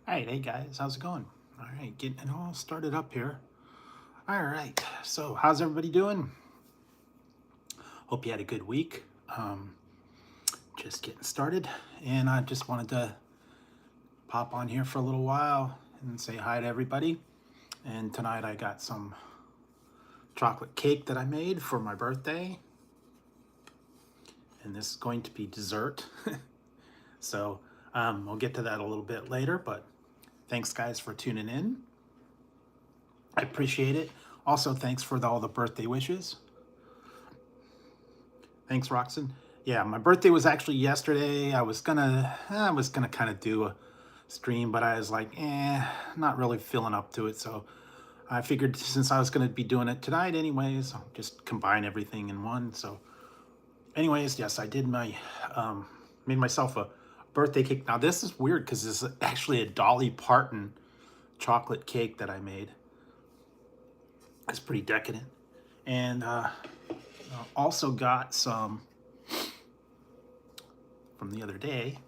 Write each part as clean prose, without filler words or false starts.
All right, hey guys, how's it going? All right, getting it all started up here. All right, so how's everybody doing? Hope you had a good week. Just getting started, and I just wanted to pop on here for a little while and say hi to everybody. And tonight I got some chocolate cake that I made for my birthday, and this is going to be dessert. So we'll get to that a little bit later, but thanks guys for tuning in. I appreciate it. Also, thanks for all the birthday wishes. Thanks, Roxon. Yeah, my birthday was actually yesterday. I was gonna kind of do a stream, but I was like, not really feeling up to it. So I figured since I was gonna be doing it tonight anyways, I'll just combine everything in one. So anyways, yes, I did made myself a birthday cake. Now this is weird because this is actually a Dolly Parton chocolate cake that I made. It's pretty decadent. And also got some from the other day.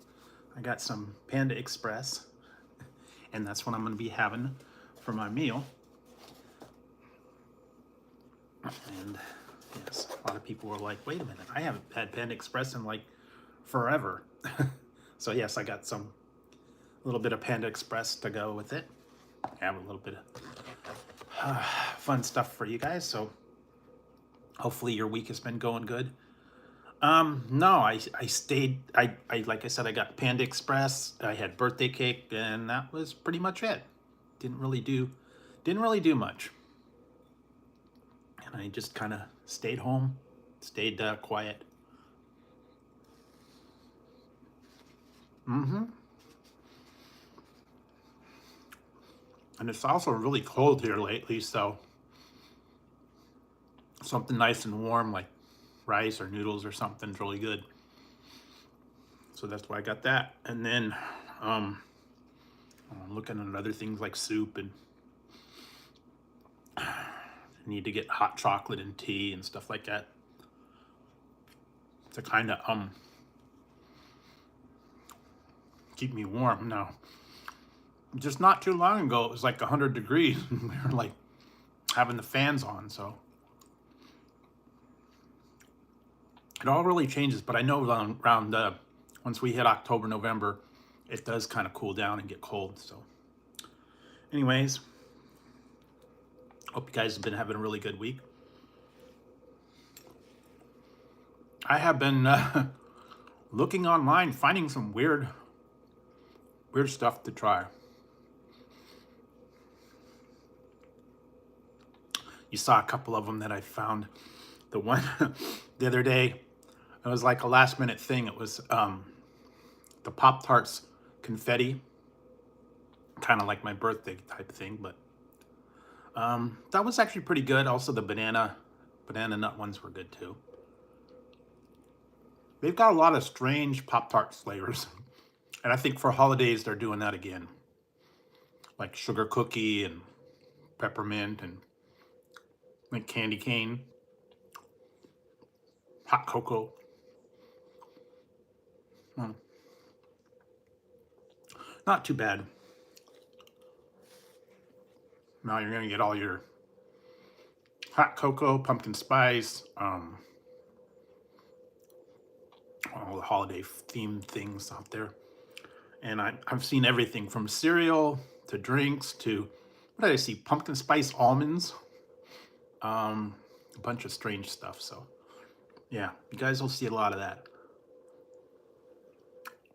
I got some Panda Express, and that's what I'm going to be having for my meal. And yes, a lot of people were like, wait a minute, I haven't had Panda Express in like forever. So yes, I got a little bit of Panda Express to go with it. Have a little bit of fun stuff for you guys. So hopefully your week has been going good. No, I stayed, I like I said, I got Panda Express, I had birthday cake, and that was pretty much it. Didn't really do much. And I just kind of stayed home, stayed quiet. Mm-hmm. And it's also really cold here lately, so something nice and warm like rice or noodles or something is really good. So that's why I got that. And then I'm looking at other things like soup, and need to get hot chocolate and tea and stuff like that to kind of keep me warm. Now, just not too long ago, it was like 100 degrees. We were like having the fans on, so it all really changes. But I know around once we hit October, November, it does kind of cool down and get cold. So anyways, hope you guys have been having a really good week. I have been looking online, finding some weird stuff to try. You saw a couple of them that I found. The one the other day, it was like a last minute thing. It was the Pop-Tarts confetti, kind of like my birthday type thing, but that was actually pretty good. Also the banana nut ones were good too. They've got a lot of strange Pop-Tart flavors. And I think for holidays they're doing that again. Like sugar cookie and peppermint and like candy cane, hot cocoa. Not too bad. Now you're gonna get all your hot cocoa, pumpkin spice, all the holiday themed things out there. And I've seen everything from cereal to drinks to, what did I see? Pumpkin spice almonds, a bunch of strange stuff. So yeah, you guys will see a lot of that.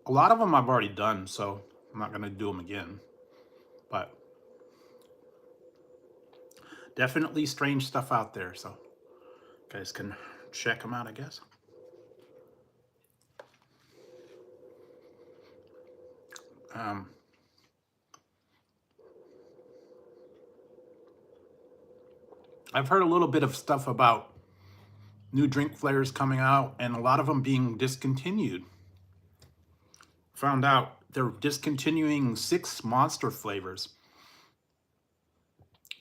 A lot of them I've already done, so I'm not gonna do them again. But definitely strange stuff out there, so you guys can check them out, I guess. I've heard a little bit of stuff about new drink flavors coming out and a lot of them being discontinued. Found out they're discontinuing 6 Monster flavors.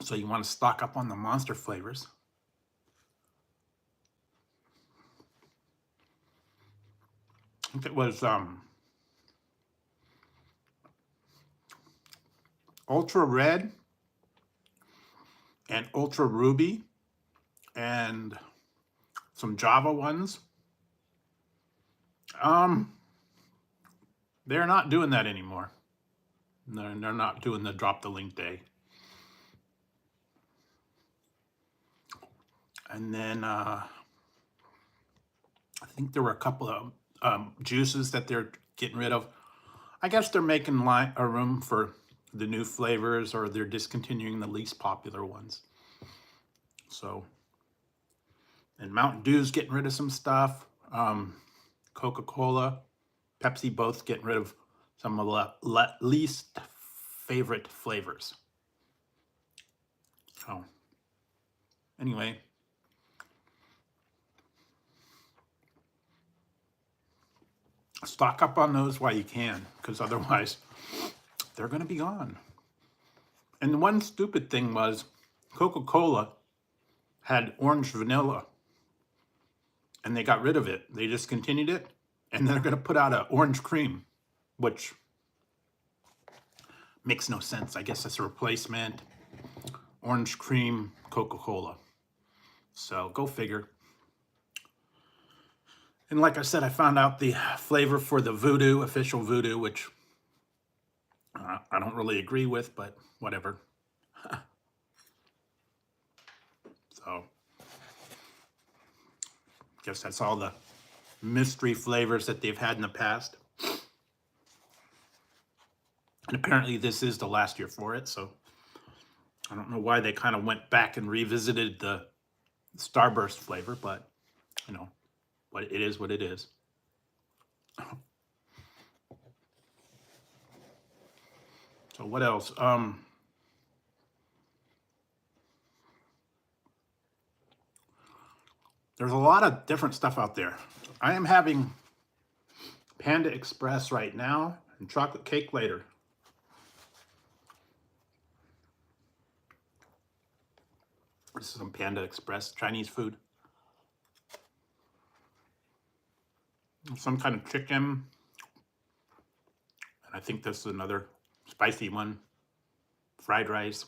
So you want to stock up on the Monster flavors. I think it was Ultra Red and Ultra Ruby and some Java ones. They're not doing that anymore. They're not doing the drop the link day. And then I think there were a couple of juices that they're getting rid of. I guess they're making a room for the new flavors, or they're discontinuing the least popular ones. So, and Mountain Dew's getting rid of some stuff. Coca-Cola, Pepsi, both getting rid of some of the least favorite flavors. So, anyway. Stock up on those while you can, because otherwise they're going to be gone. And the one stupid thing was Coca-Cola had orange vanilla, and they got rid of it. They discontinued it, and they're going to put out an orange cream, which makes no sense. I guess that's a replacement. Orange cream Coca-Cola. So go figure. And like I said, I found out the flavor for the Voodoo, official Voodoo, which I don't really agree with, but whatever. So, guess that's all the mystery flavors that they've had in the past. And apparently this is the last year for it, so I don't know why they kind of went back and revisited the Starburst flavor, but, you know, it is what it is. So what else? There's a lot of different stuff out there. I am having Panda Express right now and chocolate cake later. This is some Panda Express Chinese food. Some kind of chicken. And I think this is another spicy one. Fried rice.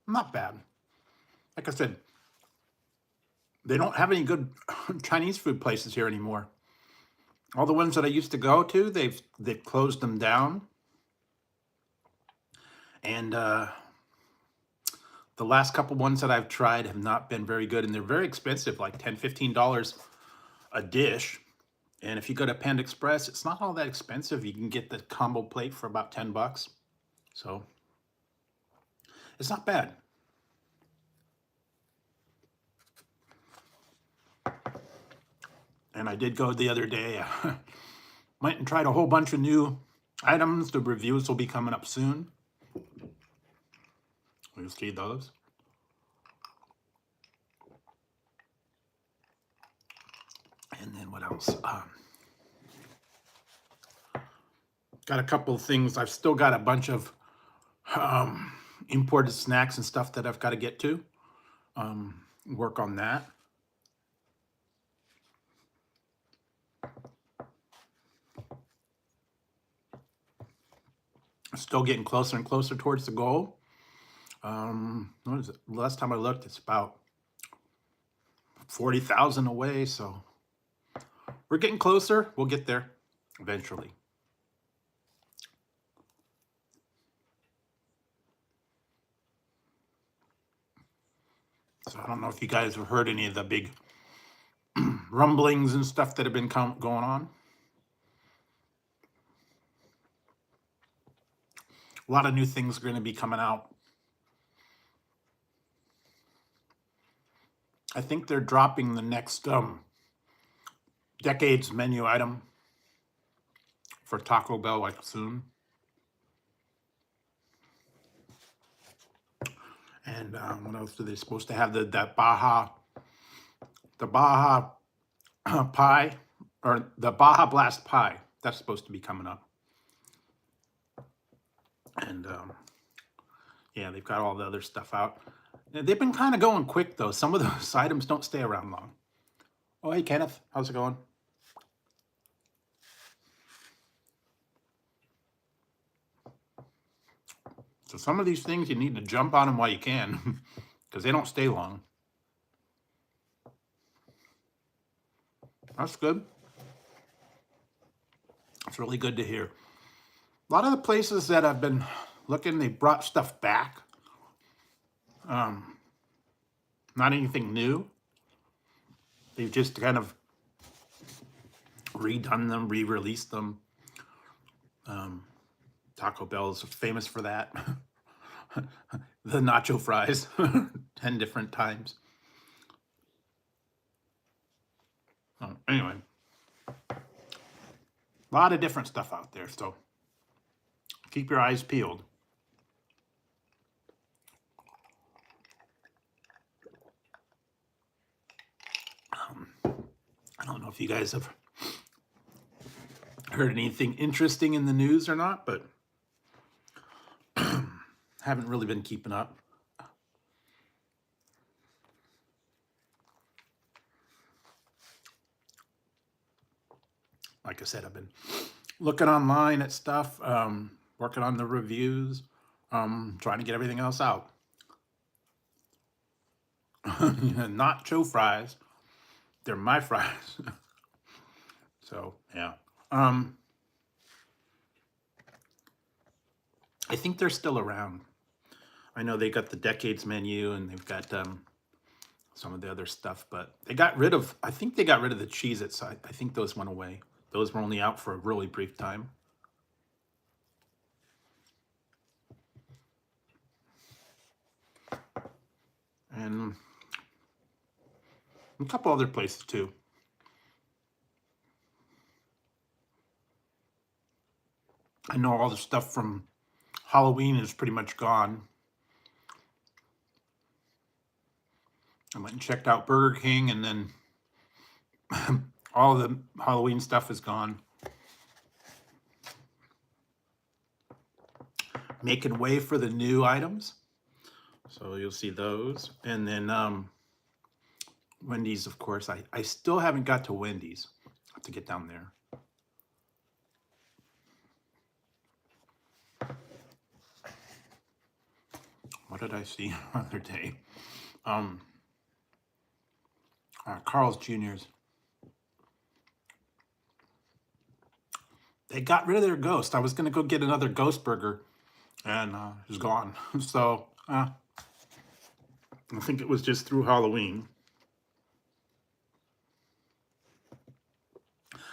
Not bad. Like I said, they don't have any good Chinese food places here anymore. All the ones that I used to go to, they've closed them down. And the last couple ones that I've tried have not been very good, and they're very expensive, like $10, $15 a dish. And if you go to Panda Express, it's not all that expensive. You can get the combo plate for about 10 bucks. So it's not bad. And I did go the other day. Went and tried a whole bunch of new items. The reviews will be coming up soon. We'll see those. And then what else? Got a couple of things. I've still got a bunch of imported snacks and stuff that I've got to get to. Work on that. Still getting closer and closer towards the goal. What is it? Last time I looked, it's about 40,000 away. So we're getting closer. We'll get there eventually. So I don't know if you guys have heard any of the big rumblings and stuff that have been going on. A lot of new things are going to be coming out. I think they're dropping the next decade's menu item for Taco Bell like soon. And what else are they supposed to have? That Baja pie, or the Baja Blast pie. That's supposed to be coming up. And yeah, they've got all the other stuff out. They've been kind of going quick, though. Some of those items don't stay around long. Oh, hey, Kenneth. How's it going? So some of these things you need to jump on them while you can because they don't stay long. That's good. It's really good to hear. A lot of the places that I've been looking, they brought stuff back. Not anything new. They've just kind of redone them, re-released them. Taco Bell is famous for that. The nacho fries, 10 different times. Anyway, a lot of different stuff out there, so keep your eyes peeled. I don't know if you guys have heard anything interesting in the news or not, but haven't really been keeping up. Like I said, I've been looking online at stuff, working on the reviews, trying to get everything else out. Nacho fries. They're my fries. So, yeah. I think they're still around. I know they got the Decades menu and they've got some of the other stuff, but they got rid of, I think they got rid of the Cheez-Its. I think those went away. Those were only out for a really brief time. And a couple other places too. I know all the stuff from Halloween is pretty much gone. I went and checked out Burger King, and then all the Halloween stuff is gone. Making way for the new items. So you'll see those. And then Wendy's, of course. I still haven't got to Wendy's. I have to get down there. What did I see the other day? Carl's Jr.'s. They got rid of their ghost. I was going to go get another ghost burger, and it's gone. So I think it was just through Halloween.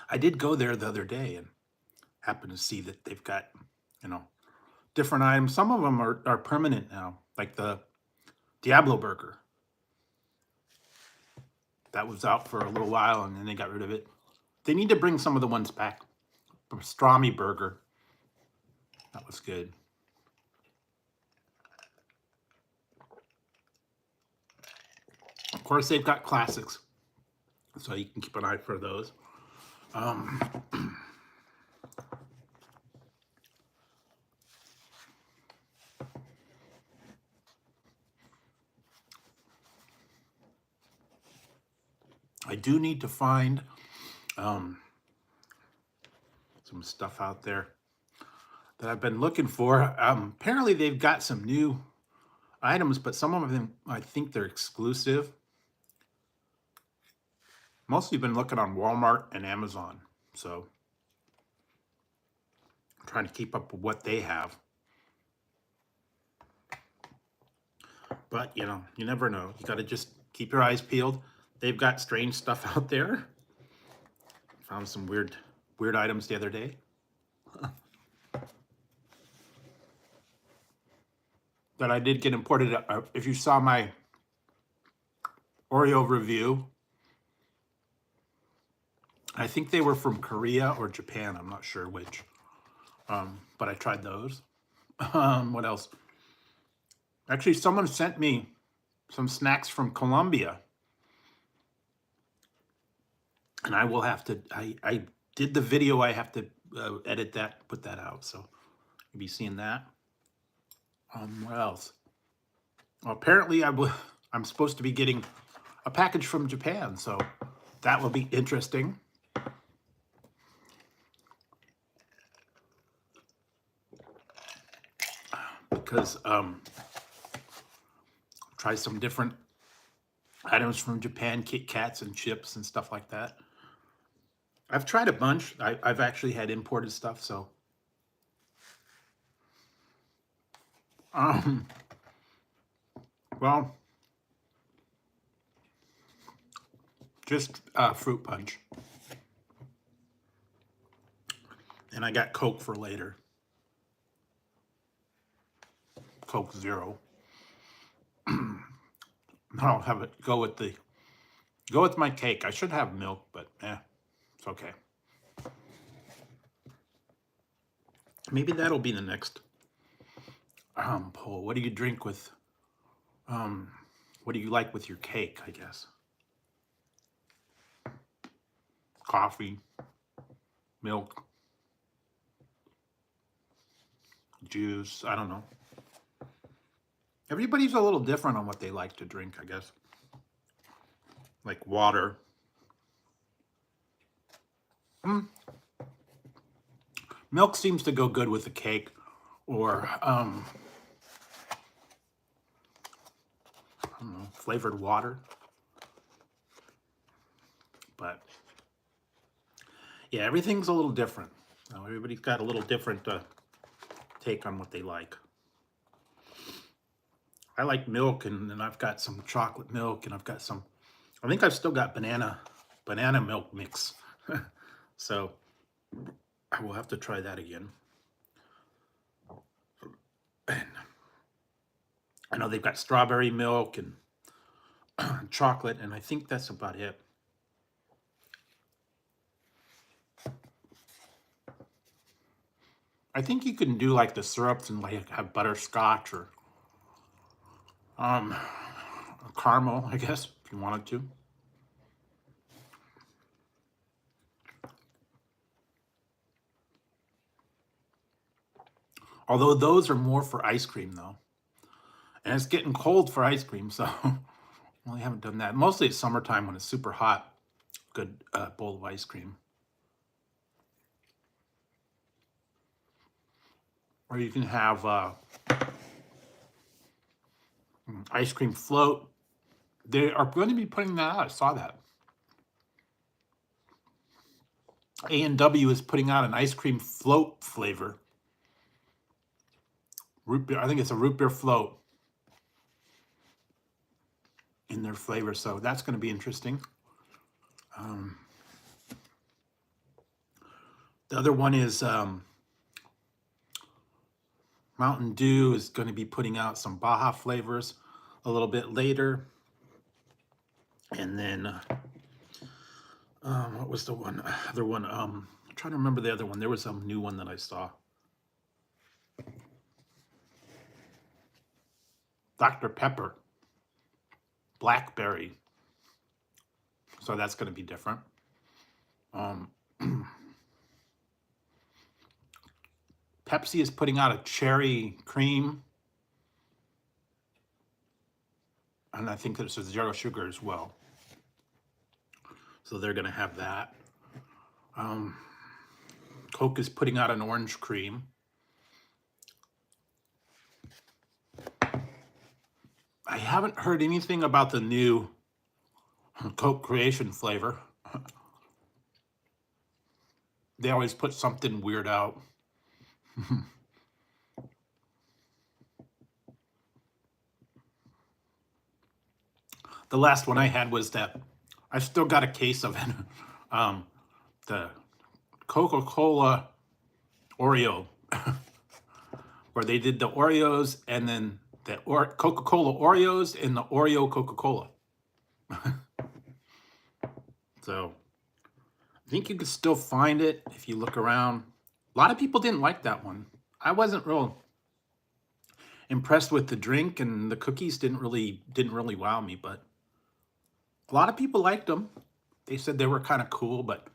I did go there the other day and happened to see that they've got, different items. Some of them are permanent now, like the Diablo burger. That was out for a little while, and then they got rid of it. They need to bring some of the ones back. Pastrami burger. That was good. Of course, they've got classics, so you can keep an eye for those. I do need to find some stuff out there that I've been looking for. Apparently, they've got some new items, but some of them, I think they're exclusive. Mostly been looking on Walmart and Amazon, so I'm trying to keep up with what they have. But, you never know. You got to just keep your eyes peeled. They've got strange stuff out there. Found some weird items the other day. That I did get imported. If you saw my Oreo review, I think they were from Korea or Japan. I'm not sure which. But I tried those. What else? Actually, someone sent me some snacks from Colombia. And I will have to, I did the video. I have to edit that, put that out. So you'll be seeing that. What else? Well, apparently I'm supposed to be getting a package from Japan. So that will be interesting. because try some different items from Japan, Kit Kats and chips and stuff like that. I've tried a bunch. I've actually had imported stuff, so well, just fruit punch. And I got Coke for later. Coke Zero. I'll have it go with my cake. I should have milk, but it's okay. Maybe that'll be the next poll. What do you drink with what do you like with your cake, I guess? Coffee, milk, juice, I don't know. Everybody's a little different on what they like to drink, I guess. Like water. Milk seems to go good with the cake, or I don't know, flavored water. But yeah, everything's a little different. Everybody's got a little different take on what they like. I like milk, and then I've got some chocolate milk, and I've got some, I think I've still got banana milk mix. So I will have to try that again. And I know they've got strawberry milk and chocolate, and I think that's about it. I think you can do like the syrups and like have butterscotch or caramel, I guess, if you wanted to. Although those are more for ice cream, though. And it's getting cold for ice cream, so well, I haven't done that. Mostly it's summertime when it's super hot. Good bowl of ice cream. Or you can have ice cream float. They are going to be putting that out. I saw that. A&W is putting out an ice cream float flavor. Root beer, I think it's a root beer float in their flavor, so that's going to be interesting. The other one is Mountain Dew is going to be putting out some Baja flavors a little bit later. And then what was the other one? I'm trying to remember the other one. There was some new one that I saw. Dr. Pepper, blackberry. So that's going to be different. Pepsi is putting out a cherry cream. And I think there's zero sugar as well. So they're going to have that. Coke is putting out an orange cream. I haven't heard anything about the new Coke Creation flavor. They always put something weird out. The last one I had was that I still got a case of it. The Coca-Cola Oreo, where they did the Oreos and then the Coca-Cola Oreos and the Oreo Coca-Cola. So I think you could still find it if you look around. A lot of people didn't like that one. I wasn't real impressed with the drink, and the cookies didn't really wow me, but a lot of people liked them. They said they were kind of cool, but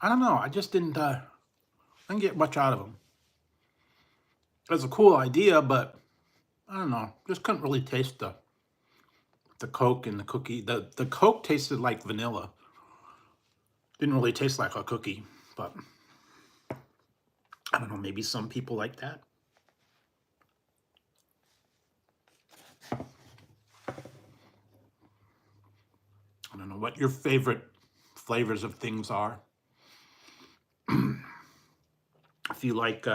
I don't know. I just didn't get much out of them. It was a cool idea, but I don't know. Just couldn't really taste the Coke and the cookie. The Coke tasted like vanilla. Didn't really taste like a cookie, but I don't know. Maybe some people like that. what your favorite flavors of things are. If you like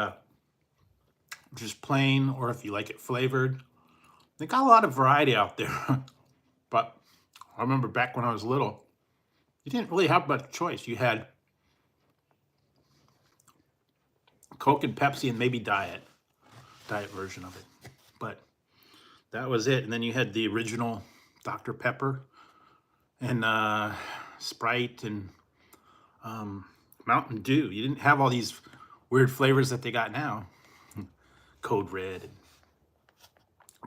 just plain, or if you like it flavored. They got a lot of variety out there. But I remember back when I was little, you didn't really have much choice. You had Coke and Pepsi and maybe diet version of it. But that was it. And then you had the original Dr. Pepper and Sprite and Mountain Dew. You didn't have all these weird flavors that they got now. Code Red and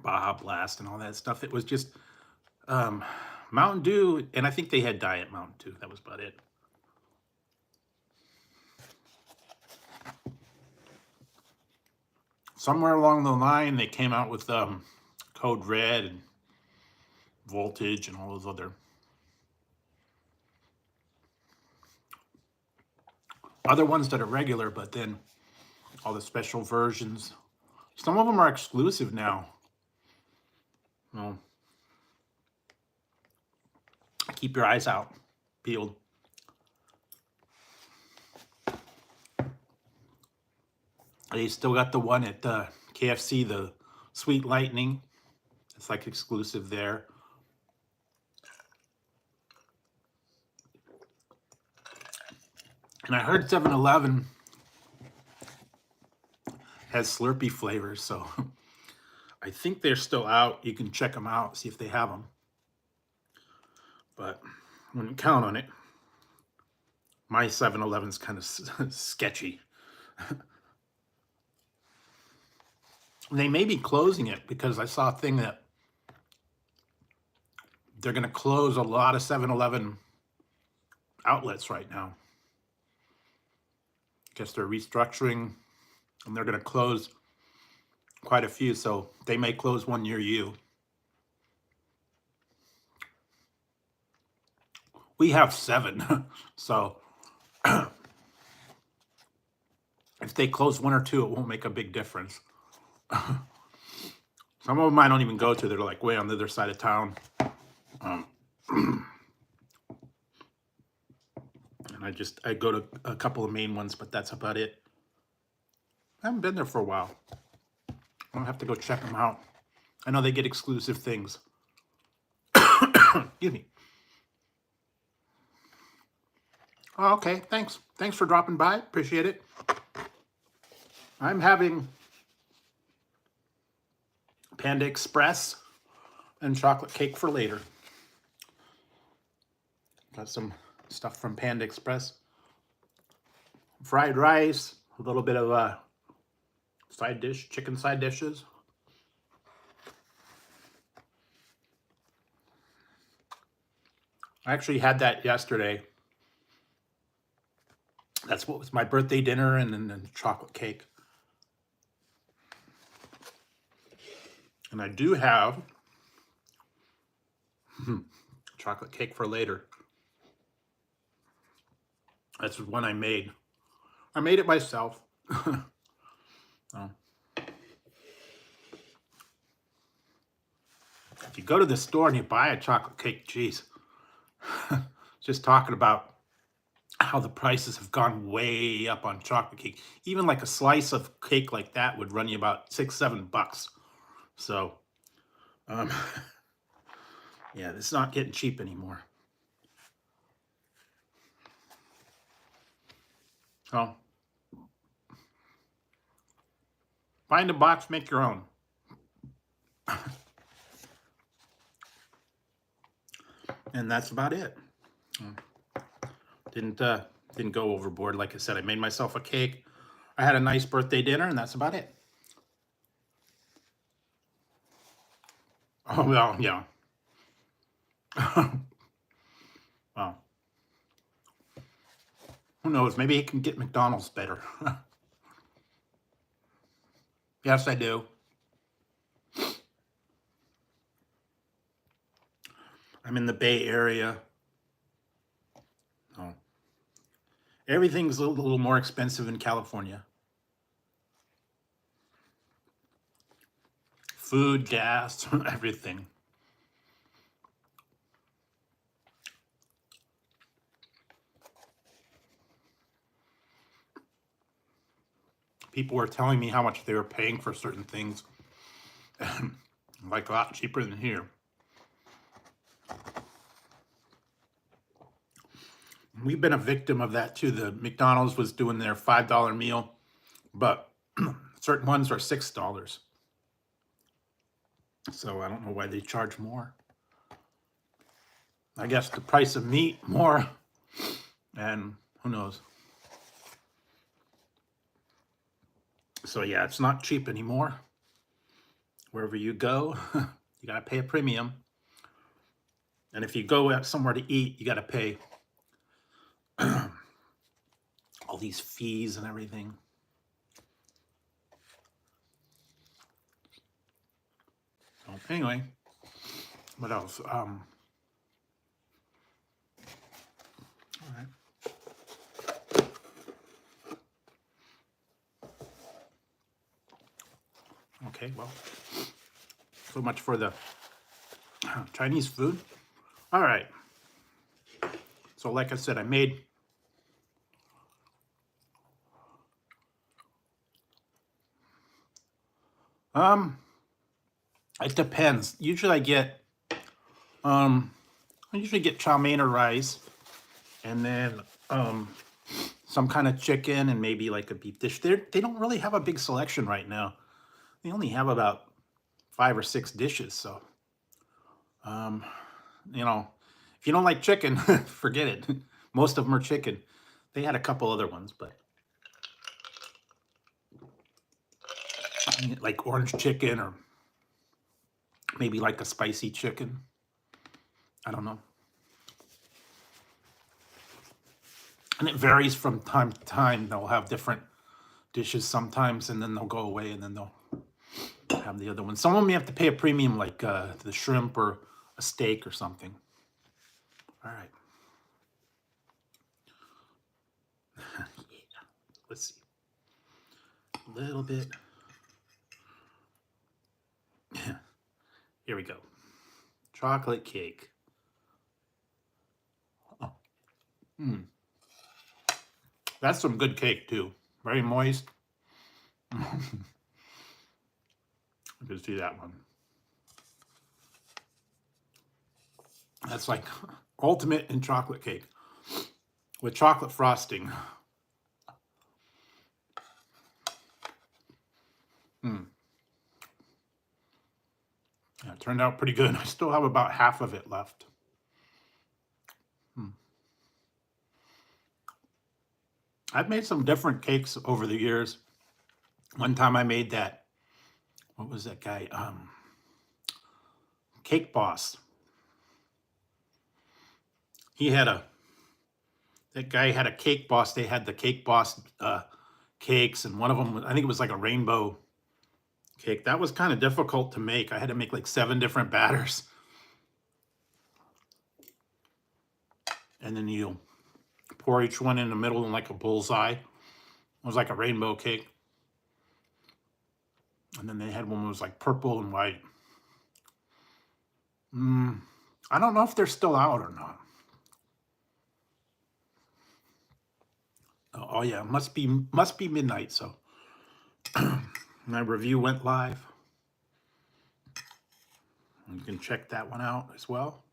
Baja Blast and all that stuff. It was just Mountain Dew, and I think they had Diet Mountain Dew. That was about it. Somewhere along the line, they came out with Code Red and Voltage and all those other ones that are regular, but then all the special versions. Some of them are exclusive now. Well, keep your eyes out peeled. They still got the one at KFC, the Sweet Lightning. It's like exclusive there. And I heard 7-Eleven has Slurpee flavors, so I think they're still out. You can check them out, see if they have them. But I wouldn't count on it. My 7-Eleven's kind of sketchy. They may be closing it because I saw a thing that they're going to close a lot of 7-Eleven outlets right now. Guess they're restructuring and they're going to close quite a few, so they may close one near you. We have 7, so if they close 1 or 2, it won't make a big difference. Some of them I don't even go to. They're like way on the other side of town. And I go to a couple of main ones, but that's about it. I haven't been there for a while. I'll have to go check them out. I know they get exclusive things. Excuse me. Oh, okay, thanks. Thanks for dropping by. Appreciate it. I'm having Panda Express and chocolate cake for later. Got some stuff from Panda Express. Fried rice, a little bit of side dish, chicken side dishes. I actually had that yesterday. That's what was my birthday dinner, and then the chocolate cake. And I do have chocolate cake for later. That's one I made. I made it myself. Oh. If you go to the store and you buy a chocolate cake, geez. Just talking about how the prices have gone way up on chocolate cake. Even like a slice of cake like that would run you about $6-7. So, yeah, it's not getting cheap anymore. So, find a box, make your own. And that's about it. Didn't go overboard. Like I said, I made myself a cake. I had a nice birthday dinner, and that's about it. Oh, well, yeah. Well, who knows? Maybe he can get McDonald's better. Yes, I do. I'm in the Bay Area. Oh. Everything's a little more expensive in California. Food, gas, everything. people were telling me how much they were paying for certain things. Like a lot cheaper than here. We've been a victim of that too. The McDonald's was doing their $5 meal, but certain ones are $6. So I don't know why they charge more. I guess the price of meat more, and who knows. So yeah, it's not cheap anymore. Wherever you go, you gotta pay a premium. And if you go out somewhere to eat, you gotta pay all these fees and everything. So anyway, what else? All right. Okay, well, so much for the Chinese food. All right. So like I said, I made it depends. Usually I get chow mein or rice, and then some kind of chicken and maybe like a beef dish. They don't really have a big selection right now. They only have about 5 or 6 dishes. So, you know, if you don't like chicken, forget it. Most of them are chicken. They had a couple other ones, but like orange chicken or maybe like a spicy chicken. I don't know. And it varies from time to time. They'll have different dishes sometimes, and then they'll go away, and then they'll have the other one. Some of them you have to pay a premium, like the shrimp or a steak or something. All right. Yeah. Let's see. A little bit. Here we go. Chocolate cake. Oh. That's some good cake too. Very moist. You can see that one. That's like ultimate in chocolate cake with chocolate frosting. Yeah, it turned out pretty good. I still have about half of it left. I've made some different cakes over the years. One time I made that, what was that guy? Cake Boss. That guy had a Cake Boss. They had the Cake Boss cakes, and one of them, I think it was like a rainbow cake. That was kind of difficult to make. I had to make like 7 different batters. And then you pour each one in the middle in like a bullseye. It was like a rainbow cake. And then they had one that was like purple and white. I don't know if they're still out or not. Oh yeah, must be midnight. So my review went live. You can check that one out as well.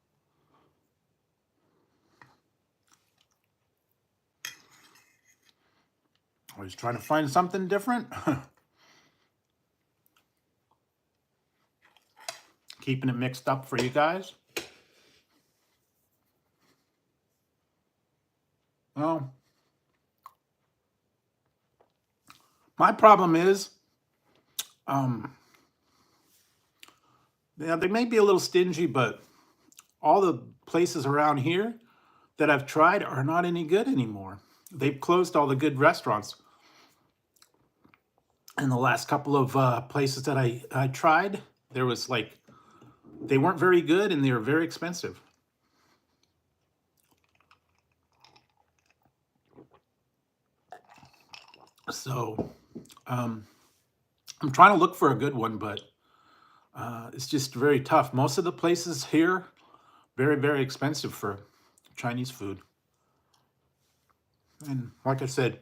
Always trying to find something different. Keeping it mixed up for you guys. Well, my problem is, yeah, they may be a little stingy, but all the places around here that I've tried are not any good anymore. They've closed all the good restaurants. In the last couple of places that I tried, there was like, they weren't very good and they were very expensive. So I'm trying to look for a good one, but it's just very tough. Most of the places here, very, very expensive for Chinese food. And like I said,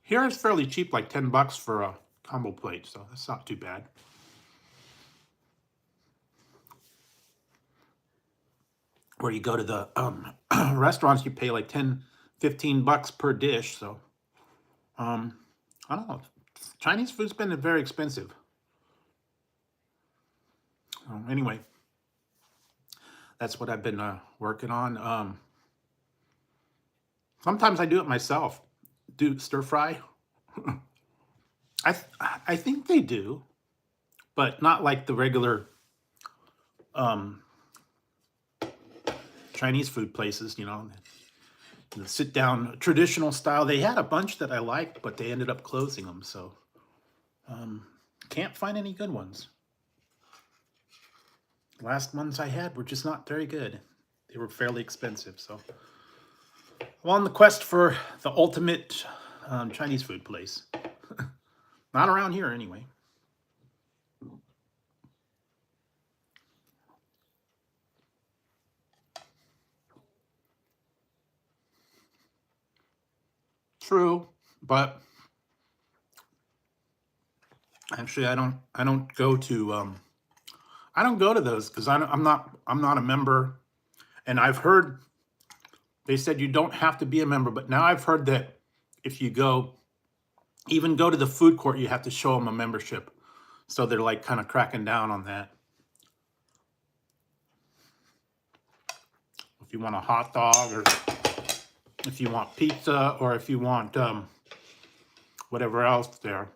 Here it's fairly cheap, like $10 for a combo plate, so that's not too bad. Where you go to the restaurants, you pay like $10-15 per dish. So I don't know. Chinese food's been very expensive. Anyway, that's what I've been working on. Sometimes I do it myself. Do stir fry. I think they do, but not like the regular Chinese food places, you know, the sit down traditional style. They had a bunch that I liked, but they ended up closing them. So can't find any good ones. The last ones I had were just not very good. They were fairly expensive. So I'm on the quest for the ultimate Chinese food place. Not around here anyway. True, but actually I don't go to those because I'm not a member, and I've heard they said you don't have to be a member, but now I've heard that if you go to the food court, you have to show them a membership. So they're like kind of cracking down on that. If you want a hot dog, or if you want pizza, or if you want whatever else there.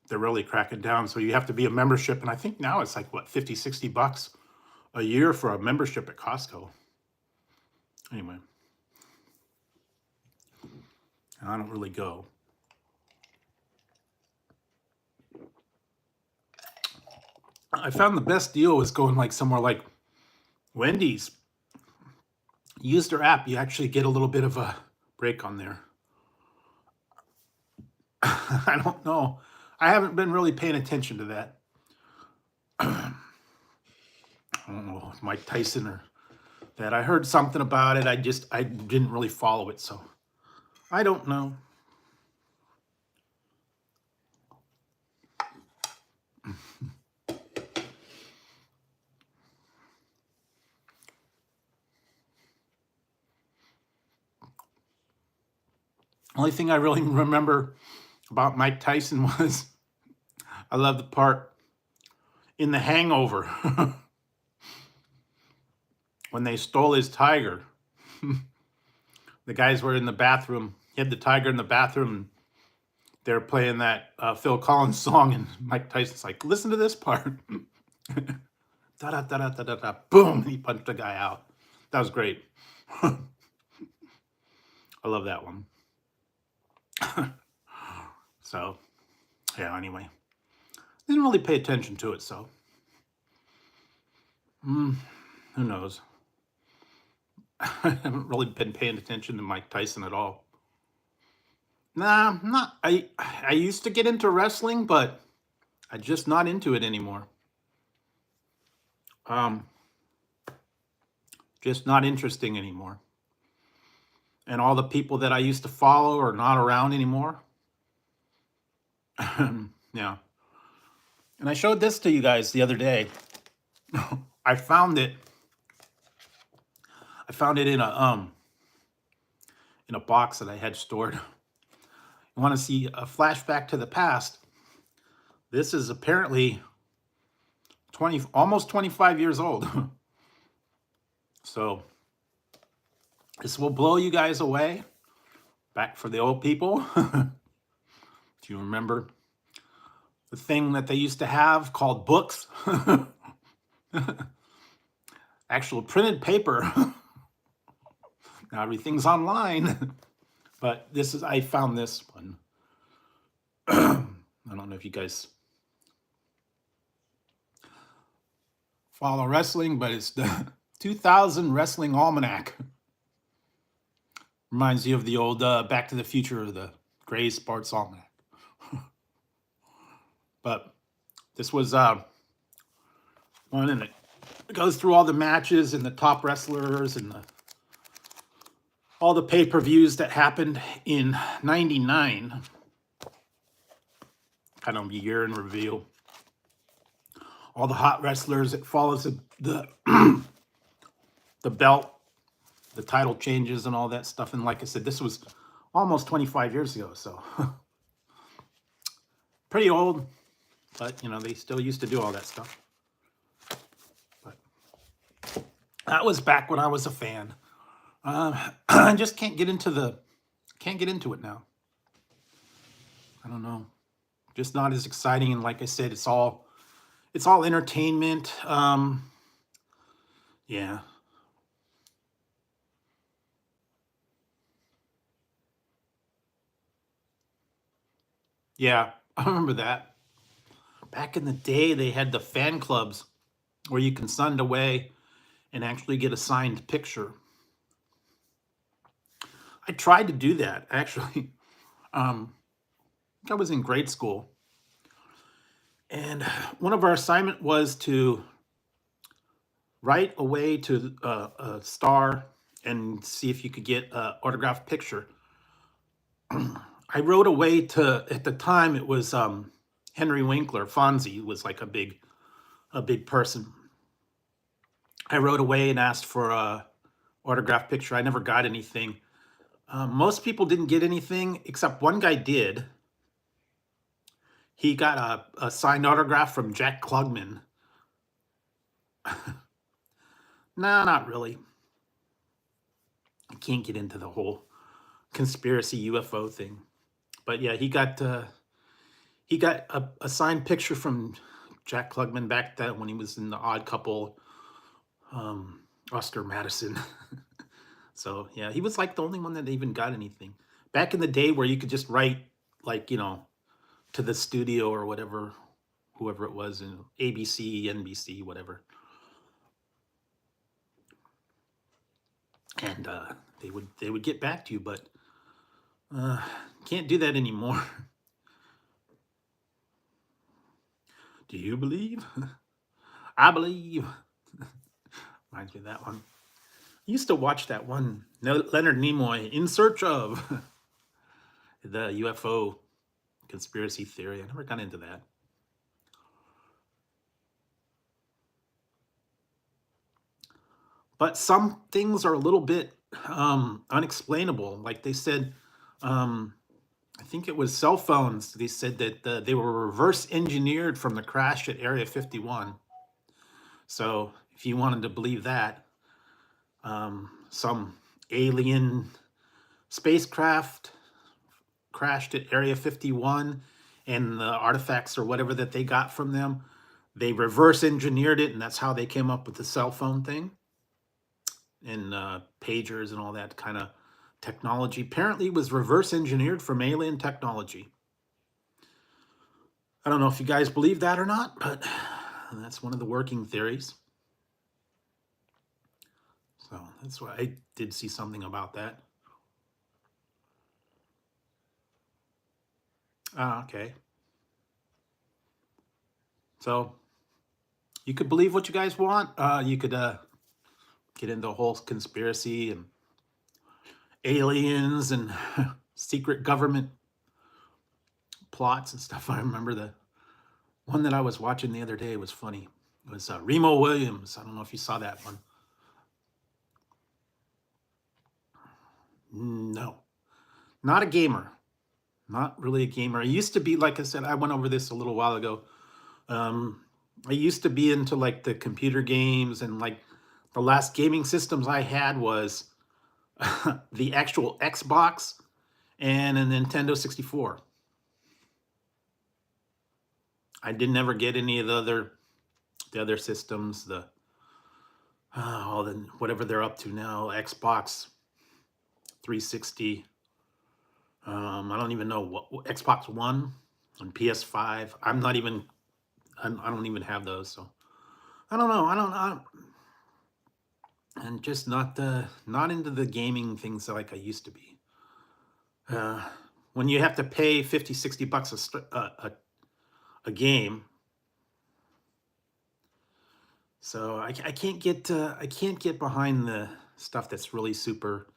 They're really cracking down. So you have to be a membership. And I think now it's like, what, $50-60 a year for a membership at Costco. Anyway, I don't really go. I found the best deal was going like somewhere like Wendy's. Use their app, you actually get a little bit of a break on there. I don't know. I haven't been really paying attention to that. I don't know if Mike Tyson or that. I heard something about it. I didn't really follow it, so I don't know. Only thing I really remember about Mike Tyson was I love the part in The Hangover when they stole his tiger. The guys were in the bathroom. He had the tiger in the bathroom. And they were playing that Phil Collins song, and Mike Tyson's like, "Listen to this part." Da da da da da da da. Boom! He punched the guy out. That was great. I love that one. So, yeah. Anyway, didn't really pay attention to it. So, who knows? I haven't really been paying attention to Mike Tyson at all. Nah, not. I used to get into wrestling, but I'm just not into it anymore. Just not interesting anymore. And all the people that I used to follow are not around anymore. Yeah. And I showed this to you guys the other day. I found it in a box that I had stored. You want to see a flashback to the past? This is apparently almost 25 years old. So this will blow you guys away. Back for the old people. Do you remember the thing that they used to have called books? Actual printed paper. Now everything's online. But I found this one. I don't know if you guys follow wrestling, but it's the 2000 Wrestling Almanac. Reminds you of the old Back to the Future or the Gray Sports Almanac. But this was one in it. It goes through all the matches and the top wrestlers and all the pay-per-views that happened in '99. Kind of a year in review. All the hot wrestlers. It follows the the belt, the title changes, and all that stuff. And like I said, this was almost 25 years ago, so pretty old. But you know, they still used to do all that stuff. But that was back when I was a fan. I just can't get into it now. I don't know. Just not as exciting. And like I said, it's all entertainment. Yeah. Yeah, I remember that. Back in the day, they had the fan clubs where you can send away and actually get a signed picture. I tried to do that, actually. I was in grade school. And one of our assignment was to write away to a star and see if you could get an autographed picture. I wrote away to, at the time, it was Henry Winkler. Fonzie was like a big person. I wrote away and asked for a autographed picture. I never got anything. Most people didn't get anything, except one guy did. He got a signed autograph from Jack Klugman. Nah, not really. I can't get into the whole conspiracy UFO thing. But yeah, he got a signed picture from Jack Klugman back then when he was in the Odd Couple, Oscar Madison. So yeah, he was like the only one that even got anything. Back in the day where you could just write, like, you know, to the studio or whatever, whoever it was, in ABC, NBC, whatever. And they would get back to you, but can't do that anymore. Do you believe? I believe. Reminds me of that one. I used to watch that one, Leonard Nimoy, In Search of, the UFO conspiracy theory. I never got into that. But some things are a little bit unexplainable. Like they said, I think it was cell phones. They said that they were reverse engineered from the crash at Area 51. So if you wanted to believe that, some alien spacecraft crashed at Area 51, and the artifacts or whatever that they got from them, they reverse engineered it, and that's how they came up with the cell phone thing and pagers and all that kind of technology. Apparently was reverse engineered from alien technology. I don't know if you guys believe that or not, but that's one of the working theories. So that's why I did see something about that. Okay. So you could believe what you guys want. You could get into a whole conspiracy and aliens and secret government plots and stuff. I remember the one that I was watching the other day was funny. It was Remo Williams. I don't know if you saw that one. No, not a gamer. Not really a gamer. I used to be, like I said, I went over this a little while ago. I used to be into like the computer games, and like the last gaming systems I had was the actual Xbox and a Nintendo 64. I didn't ever get any of the other systems, the all the whatever they're up to now, Xbox 360. I don't even know what Xbox One and PS5. I'm not even. I don't even have those, so I don't know. I don't and just not into the gaming things like I used to be. When you have to pay 50, 60 bucks a game, So I can't get behind the stuff that's really super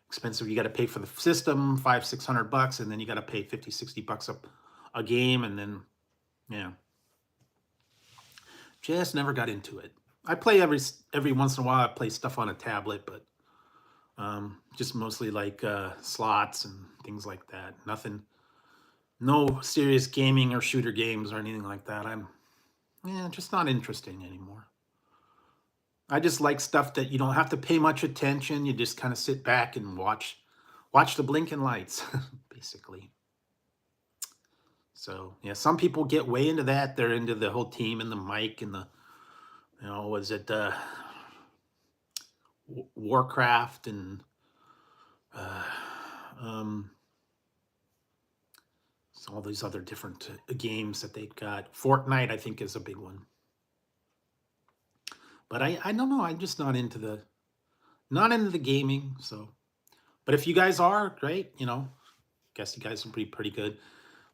expensive. You got to pay for the system, 500-600 bucks, and then you got to pay 50-60 bucks a game, and then yeah, just never got into it. I play every once in a while. I play stuff on a tablet, but just mostly like slots and things like that. Nothing, no serious gaming or shooter games or anything like that. I'm just not interesting anymore. I just like stuff that you don't have to pay much attention. You just kind of sit back and watch the blinking lights, basically. So yeah, some people get way into that. They're into the whole team and the mic and the, was it Warcraft and uh, um, all these other different games that they've got. Fortnite, I think, is a big one. But I don't know. I'm just not into the gaming. So, but if you guys are, great. Guess you guys will be pretty good.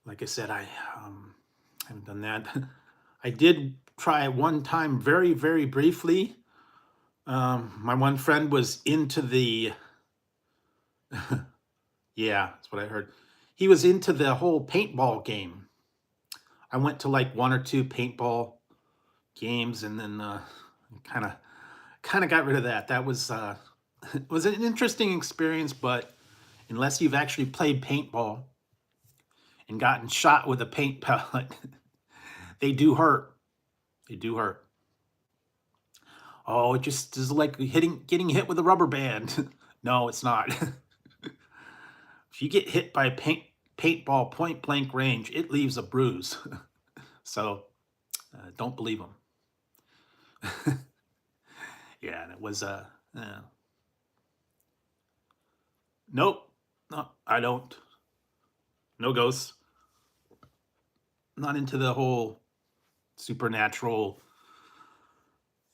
Like I said, I haven't done that. I did try it one time, very very briefly. My one friend was into the yeah, that's what I heard. He was into the whole paintball game. I went to like one or two paintball games, and then kind of got rid of that. That was it was an interesting experience, but unless you've actually played paintball and gotten shot with a paint pellet, they do hurt. They do hurt. Oh, it just is like getting hit with a rubber band. No, it's not. If you get hit by a paintball point blank range, it leaves a bruise. So don't believe them. Yeah, and it was nope, no, I don't. No ghosts. Not into the whole supernatural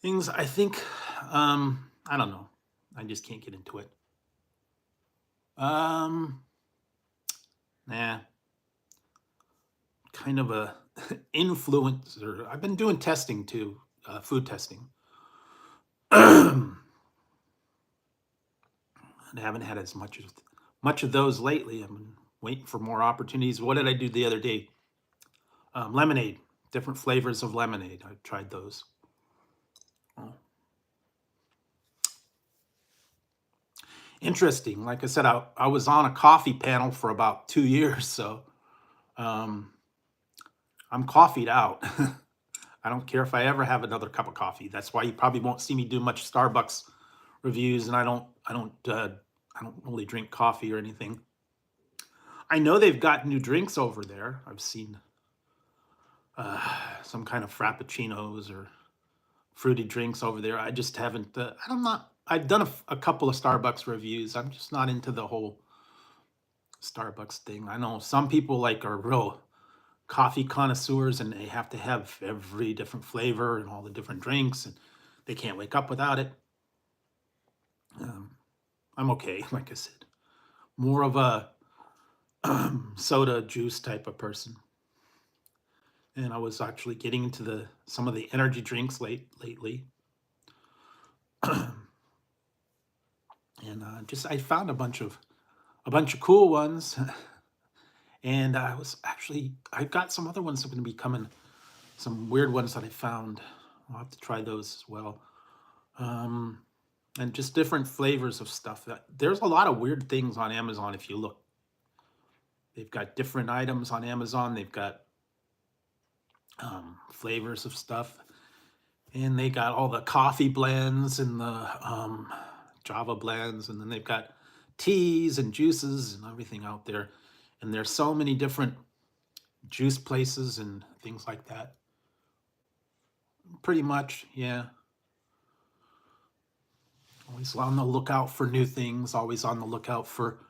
things. I think I don't know. I just can't get into it. Um nah, kind of a influencer. I've been doing testing too, food testing. I haven't had as much of those lately. I've been waiting for more opportunities. What did I do the other day? Lemonade, different flavors of lemonade. I tried those. Oh, interesting. Like I said, I was on a coffee panel for about 2 years, so um, I'm coffeeed out. I don't care if I ever have another cup of coffee. That's why you probably won't see me do much Starbucks reviews, and I don't really drink coffee or anything. I know they've got new drinks over there. I've seen some kind of frappuccinos or fruity drinks over there. I just haven't. I'm not. I've done a couple of Starbucks reviews. I'm just not into the whole Starbucks thing. I know some people like are real coffee connoisseurs, and they have to have every different flavor and all the different drinks, and they can't wake up without it. I'm okay. Like I said, more of a soda juice type of person. And I was actually getting into some of the energy drinks lately, and just I found a bunch of cool ones, and I got some other ones that are going to be coming, some weird ones that I found. I'll have to try those as well, and just different flavors of stuff. There's a lot of weird things on Amazon if you look. They've got different items on Amazon. They've got flavors of stuff, and they got all the coffee blends and the Java blends, and then they've got teas and juices and everything out there. And there's so many different juice places and things like that. Pretty much, yeah. Always on the lookout for new things, always on the lookout for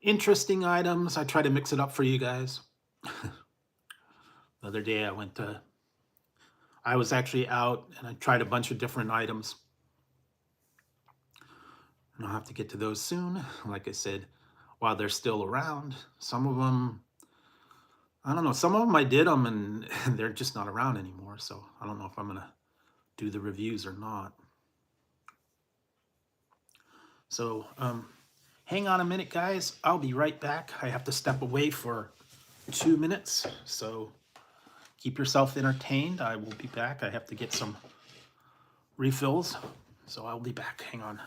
interesting items. I try to mix it up for you guys. The other day I was actually out and I tried a bunch of different items. And I'll have to get to those soon. Like I said, while they're still around, some of them, I don't know, some of them I did them and they're just not around anymore. So I don't know if I'm going to do the reviews or not. So hang on a minute, guys. I'll be right back. I have to step away for 2 minutes, so keep yourself entertained. I will be back. I have to get some refills, so I'll be back. Hang on.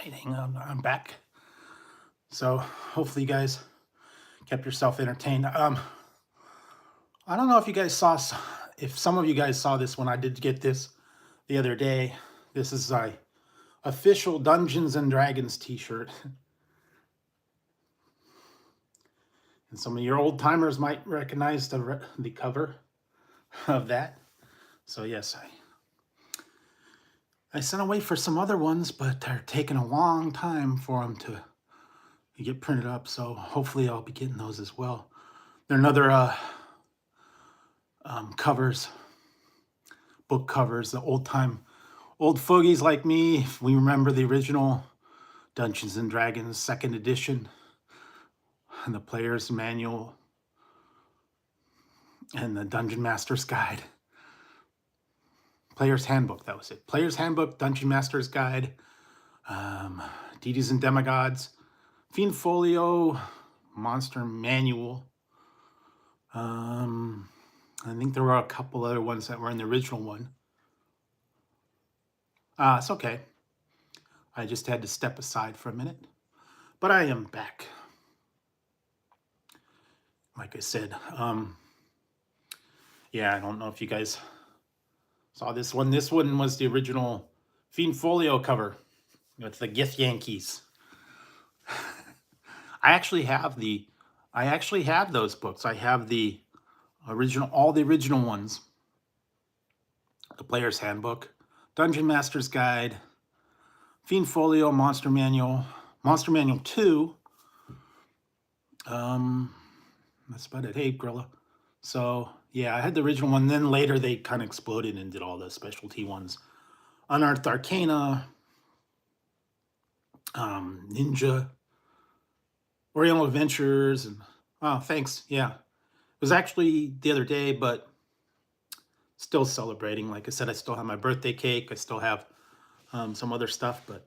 Hang on, I'm back. So hopefully you guys kept yourself entertained. I don't know if you guys saw, if some of you guys saw this when I did get this the other day. This is a official Dungeons and Dragons t-shirt. And some of your old timers might recognize the cover of that. So yes, I sent away for some other ones, but they're taking a long time for them to get printed up. So hopefully I'll be getting those as well. They're another covers, book covers, the old fogies like me. If we remember the original Dungeons and Dragons 2nd edition, and the player's manual, and the Dungeon Master's Guide. Player's Handbook, that was it. Player's Handbook, Dungeon Master's Guide, Deities and Demigods, Fiend Folio, Monster Manual. I think there were a couple other ones that were in the original one. It's okay. I just had to step aside for a minute. But I am back. Like I said, yeah, I don't know if you guys saw this one. This one was the original Fiend Folio cover with the Gith Yankees. I actually have those books. I have the original, all the original ones. The Player's Handbook, Dungeon Master's Guide, Fiend Folio, Monster Manual 2. That's about it. Hey, Gorilla. So yeah, I had the original one. Then later they kind of exploded and did all the specialty ones. Unearthed Arcana, Ninja, Oriental Adventures, and oh, thanks. Yeah, it was actually the other day, but still celebrating. Like I said, I still have my birthday cake. I still have some other stuff, but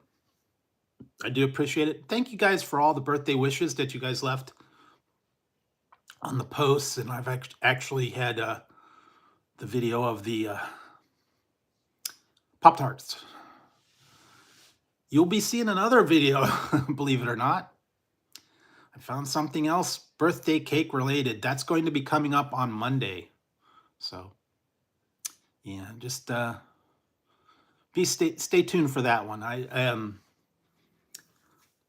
I do appreciate it. Thank you guys for all the birthday wishes that you guys left on the posts, and I've actually had the video of the Pop-Tarts. You'll be seeing another video, believe it or not. I found something else birthday cake related. That's going to be coming up on Monday. So yeah, just stay tuned for that one. I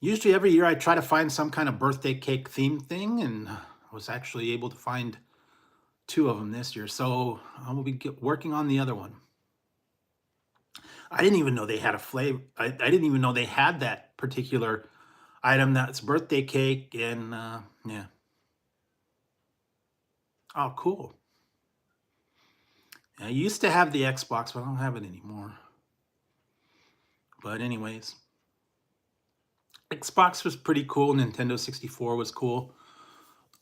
usually every year I try to find some kind of birthday cake theme thing, and I was actually able to find 2 of them this year, so I will be working on the other one. I didn't even know they had a flavor. I didn't even know they had that particular item. That's birthday cake, and yeah. Oh, cool. I used to have the Xbox, but I don't have it anymore. But anyways, Xbox was pretty cool. Nintendo 64 was cool.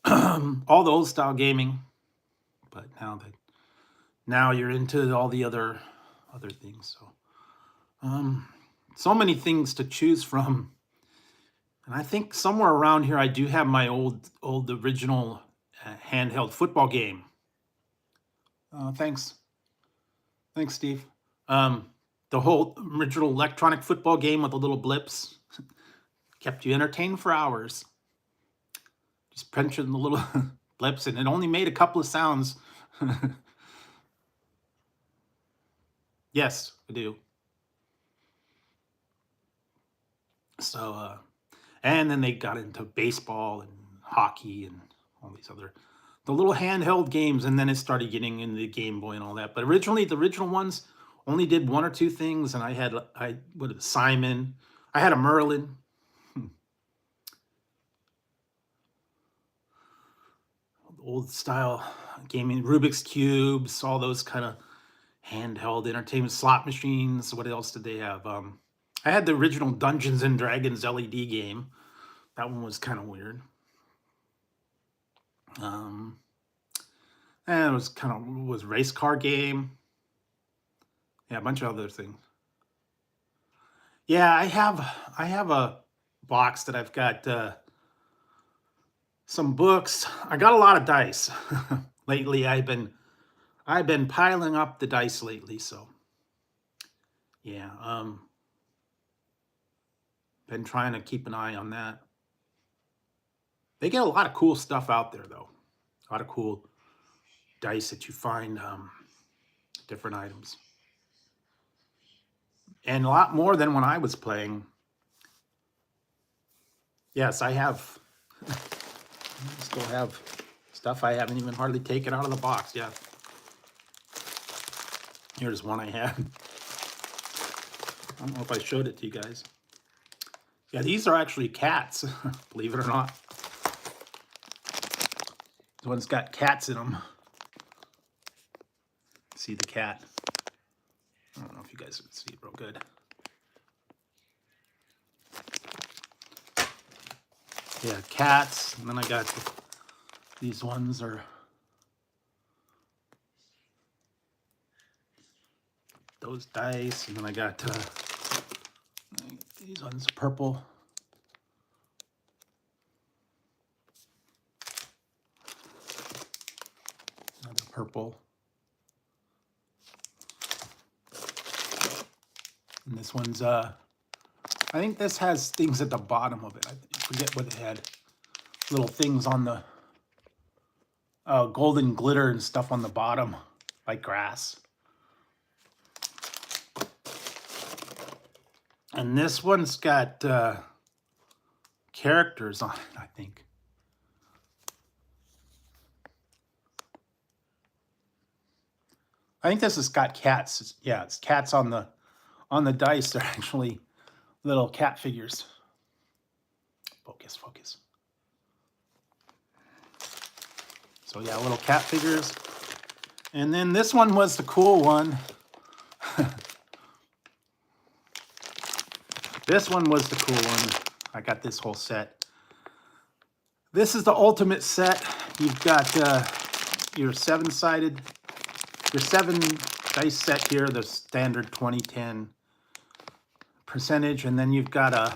All the old style gaming. But now you're into all the other things. So many things to choose from. And I think somewhere around here I do have my old original handheld football game. Thanks, Steve. The whole original electronic football game with the little blips kept you entertained for hours. Just punching the little blips, and it only made a couple of sounds. Yes, I do. So, and then they got into baseball and hockey and all these the little handheld games, and then it started getting into the Game Boy and all that. But originally, the original ones only did 1 or 2 things, and I had Simon, I had a Merlin. Old style gaming, Rubik's cubes, all those kind of handheld entertainment, slot machines. What else did they have? I had the original Dungeons and Dragons LED game. That one was kind of weird. And it was race car game. Yeah, a bunch of other things. Yeah, I have a box that I've got some books. I got a lot of dice. Lately I've been piling up the dice lately, so yeah, been trying to keep an eye on that. They get a lot of cool stuff out there, though. A lot of cool dice that you find, different items. And a lot more than when I was playing. Yes, I still have stuff I haven't even hardly taken out of the box. Yeah. Here's one I had. I don't know if I showed it to you guys. Yeah, these are actually cats, believe it or not. This one's got cats in them. See the cat. I don't know if you guys can see it real good. Yeah, cats. And then I got these ones are those dice. And then I got these ones purple. Another purple. And this one's I think this has things at the bottom of it. I forget what it had. Little things on the golden glitter and stuff on the bottom, like grass. And this one's got characters on it, I think. I think this has got cats. Yeah, it's cats on the dice. They're actually little cat figures. Focus. So yeah, little cat figures. And then this one was the cool one. This one was the cool one. I got this whole set. This is the ultimate set. You've got your 7-sided, your 7 dice set here, the standard 20-10 percentage, and then you've got a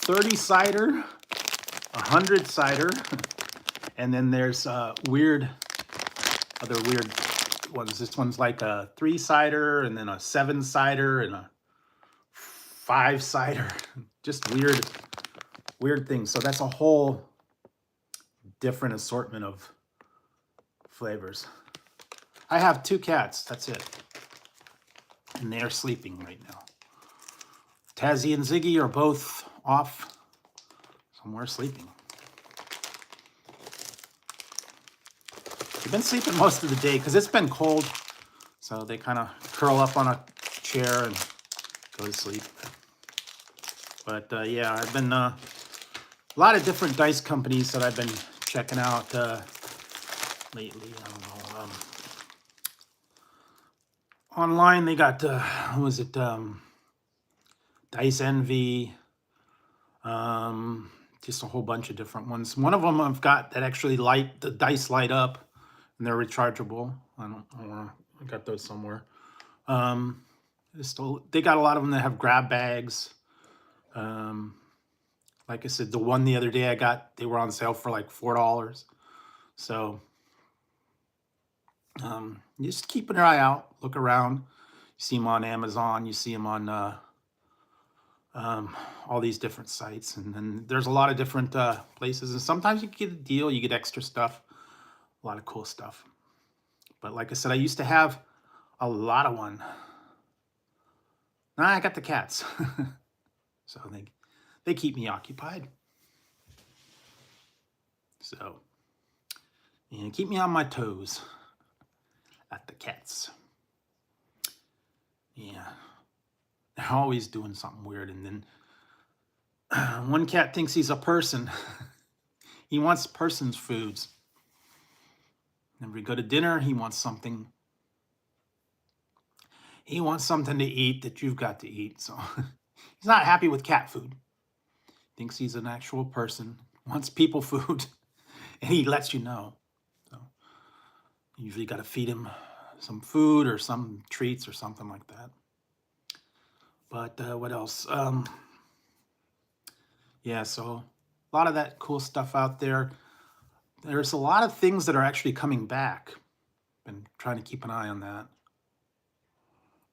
30-sider, a 100-sider, and then there's other weird ones. This one's like a 3-sider, and then a 7-sider, and a 5-sider. Just weird things. So that's a whole different assortment of flavors. I have 2 cats. That's it. And they're sleeping right now. Tazzy and Ziggy are both off somewhere sleeping. They've been sleeping most of the day because it's been cold. So they kind of curl up on a chair and go to sleep. But yeah, I've been a lot of different dice companies that I've been checking out lately. I don't know. Online, they got what was it? Dice Envy. Just a whole bunch of different ones. One of them I've got that actually light the dice light up, and they're rechargeable. I got those somewhere. They got a lot of them that have grab bags. Like I said, the one the other day I got, they were on sale for like $4. So just keeping your eye out, look around. You see them on Amazon, you see them on all these different sites, and then there's a lot of different places. And sometimes you get a deal, you get extra stuff, a lot of cool stuff. But like I said, I used to have a lot of one. Now I got the cats, so they keep me occupied. So, and keep me on my toes. At the cats. Yeah. They're always doing something weird. And then one cat thinks he's a person. He wants person's foods. When we go to dinner, he wants something. He wants something to eat that you've got to eat. So he's not happy with cat food. Thinks he's an actual person. Wants people food. And he lets you know. So you usually got to feed him some food or some treats or something like that. But what else? Yeah, so a lot of that cool stuff out there. There's a lot of things that are actually coming back. Been trying to keep an eye on that.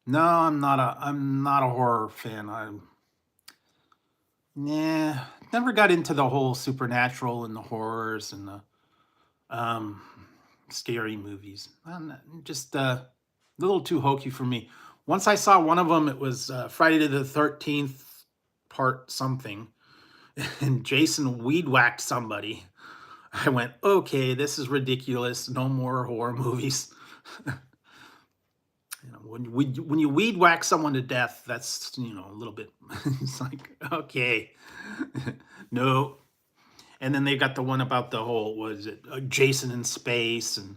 No, I'm not a horror fan. Never got into the whole supernatural and the horrors and the scary movies. Just a little too hokey for me. Once I saw one of them, it was Friday the 13th part something, and Jason weed whacked somebody. I went, okay, this is ridiculous. No more horror movies. When you weed whack someone to death, that's a little bit. It's like, okay, no. And then they got the one about the whole, was it Jason in space and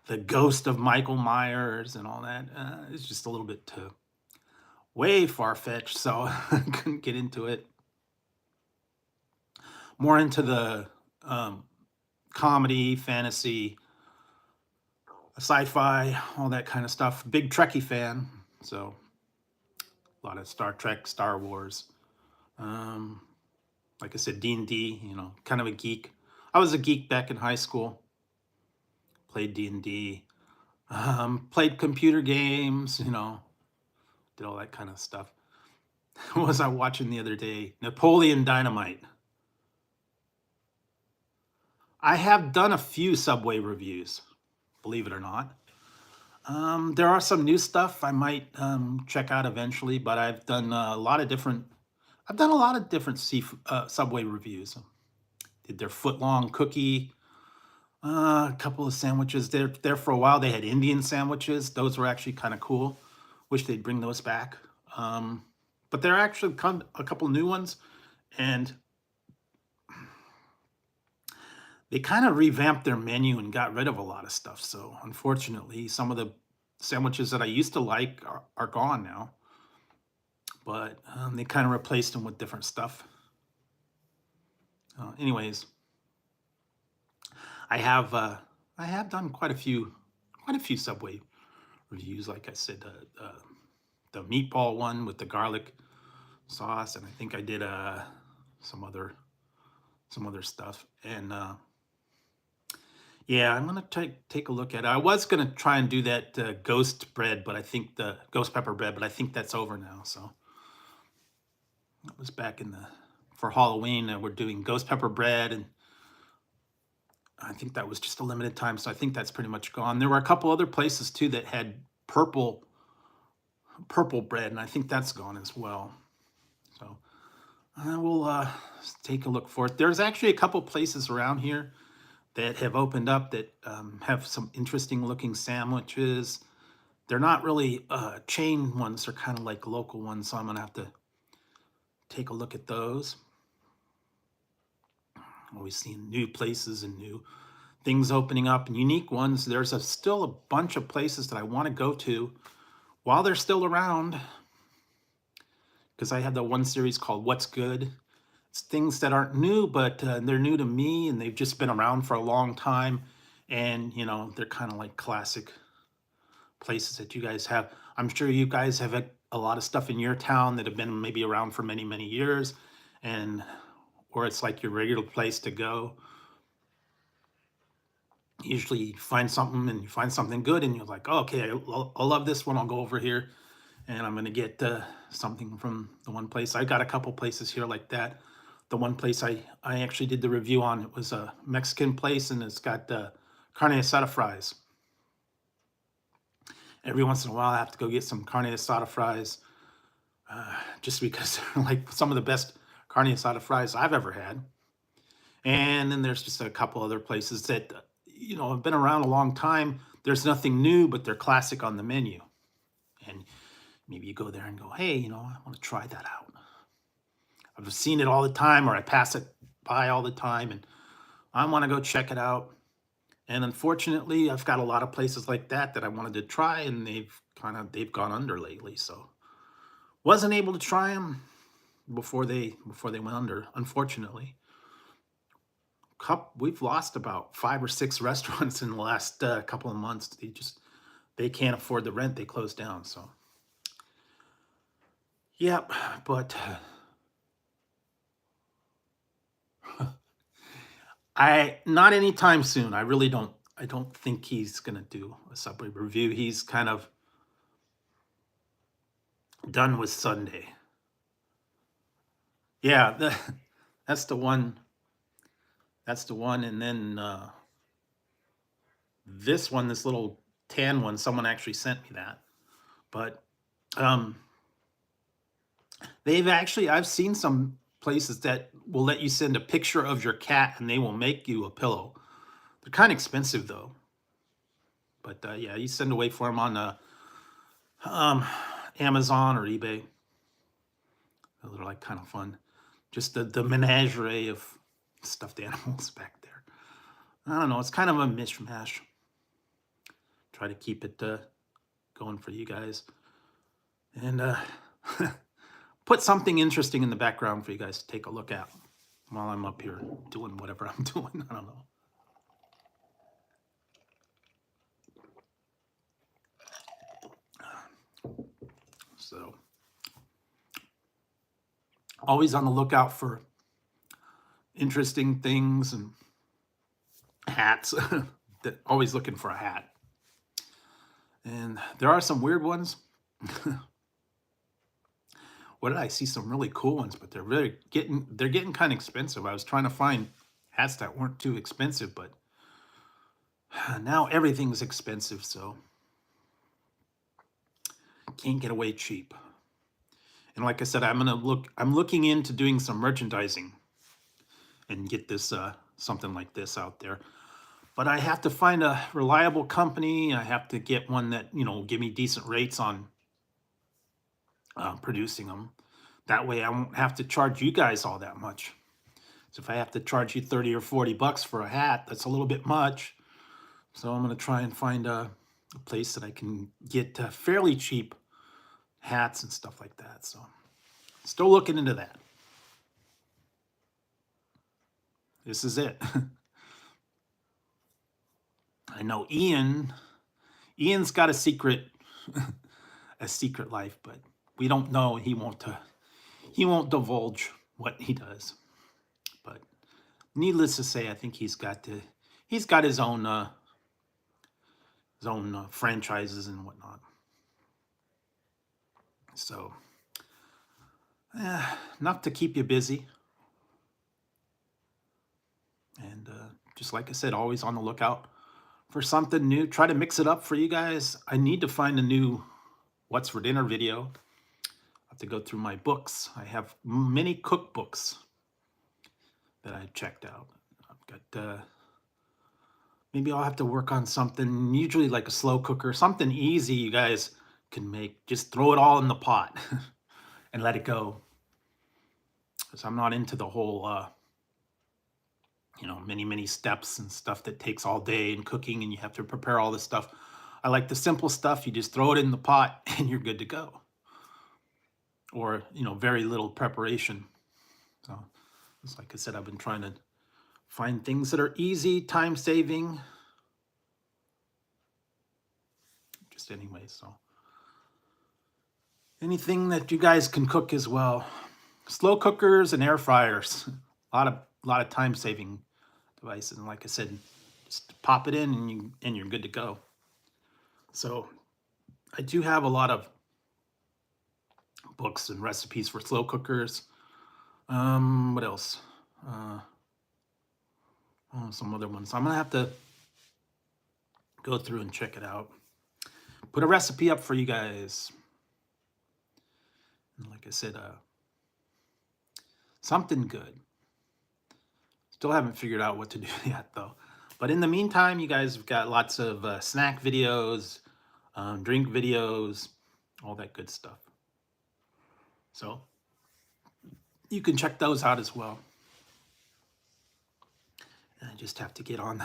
the ghost of Michael Myers and all that. It's just a little bit way far-fetched, so I couldn't get into it. More into the comedy, fantasy, sci-fi, all that kind of stuff. Big Trekkie fan, so a lot of Star Trek, Star Wars. Like I said, D&D, kind of a geek. I was a geek back in high school. Played D&D. Played computer games, did all that kind of stuff. What was I watching the other day? Napoleon Dynamite. I have done a few Subway reviews, believe it or not. There are some new stuff I might check out eventually, but I've done a lot of different Subway reviews. Did their foot-long cookie, a couple of sandwiches. There for a while, they had Indian sandwiches. Those were actually kind of cool. Wish they'd bring those back. But there are actually a couple new ones, and they kind of revamped their menu and got rid of a lot of stuff. So unfortunately, some of the sandwiches that I used to like are gone now. But they kind of replaced them with different stuff. Anyways, I have done quite a few Subway reviews. Like I said, the meatball one with the garlic sauce, and I think I did some other stuff. And yeah, I'm gonna take a look at it. I was gonna try and do that ghost bread, but I think the ghost pepper bread, but I think that's over now. So that was back for Halloween. We're doing ghost pepper bread, and I think that was just a limited time. So I think that's pretty much gone. There were a couple other places too that had purple bread, and I think that's gone as well. So I will take a look for it. There's actually a couple places around here that have opened up that have some interesting looking sandwiches. They're not really chain ones, they're kind of like local ones, so I'm gonna have to take a look at those. Always seeing new places and new things opening up and unique ones. There's still a bunch of places that I want to go to while they're still around, because I have the one series called What's Good. It's things that aren't new, but they're new to me and they've just been around for a long time. And, you know, they're kind of like classic places that you guys have. I'm sure you guys have a lot of stuff in your town that have been maybe around for many, many years, and or it's like your regular place to go. Usually you find something and you find something good and you're like, oh, okay, I love this one. I'll go over here and I'm going to get something from the one place. I got a couple places here like that. The one place I actually did the review on, it was a Mexican place, and it's got carne asada fries. Every once in a while, I have to go get some carne asada fries, just because they're like some of the best carne asada fries I've ever had. And then there's just a couple other places that, you know, have been around a long time. There's nothing new, but they're classic on the menu. And maybe you go there and go, hey, you know, I want to try that out. I've seen it all the time, or I pass it by all the time, and I want to go check it out. And unfortunately, I've got a lot of places like that that I wanted to try, and they've gone under lately. So wasn't able to try them before they went under, unfortunately. We've lost about 5 or 6 restaurants in the last couple of months. They can't afford the rent. They closed down. So, yep. But not anytime soon. I really don't. I don't think he's gonna do a Subway review. He's kind of done with Sunday. Yeah, that's the one. That's the one. And then this one, this little tan one, someone actually sent me that. But um, I've seen some places that will let you send a picture of your cat and they will make you a pillow. They're kind of expensive though. But yeah, you send away for them on um, Amazon or eBay. They're like kind of fun. Just the menagerie of stuffed animals back there. I don't know. It's kind of a mishmash. Try to keep it going for you guys. And put something interesting in the background for you guys to take a look at while I'm up here doing whatever I'm doing. I don't know. So, always on the lookout for interesting things and hats. Always looking for a hat. And there are some weird ones. What did I see? Some really cool ones, but they're getting kind of expensive. I was trying to find hats that weren't too expensive, but now everything's expensive, so can't get away cheap. And like I said, I'm looking into doing some merchandising and get this something like this out there. But I have to find a reliable company. I have to get one that, you know, give me decent rates on producing them. That way I won't have to charge you guys all that much. So if I have to charge you 30 or 40 bucks for a hat, that's a little bit much. So I'm going to try and find a place that I can get fairly cheap hats and stuff like that. So still looking into that. This is it. I know Ian's got a secret life, but we don't know. He won't divulge what he does. But needless to say, I think he's got his own franchises and whatnot. So enough to keep you busy. And just like I said, always on the lookout for something new. Try to mix it up for you guys. I need to find a new What's for Dinner video. I have to go through my books. I have many cookbooks that I checked out. I've got Maybe I'll have to work on something, usually like a slow cooker, something easy you guys can make. Just throw it all in the pot and let it go. Because I'm not into the whole, many steps and stuff that takes all day and cooking and you have to prepare all this stuff. I like the simple stuff. You just throw it in the pot and you're good to go. Or, very little preparation. So, it's like I said, I've been trying to find things that are easy, time saving. Just anyway, so anything that you guys can cook as well. Slow cookers and air fryers. A lot of time saving devices. And like I said, just pop it in and you're good to go. So I do have a lot of books and recipes for slow cookers. What else? Some other ones. I'm gonna have to go through and check it out. Put a recipe up for you guys. And like I said, something good. Still haven't figured out what to do yet, though. But in the meantime, you guys have got lots of snack videos, drink videos, all that good stuff. So you can check those out as well. And I just have to get on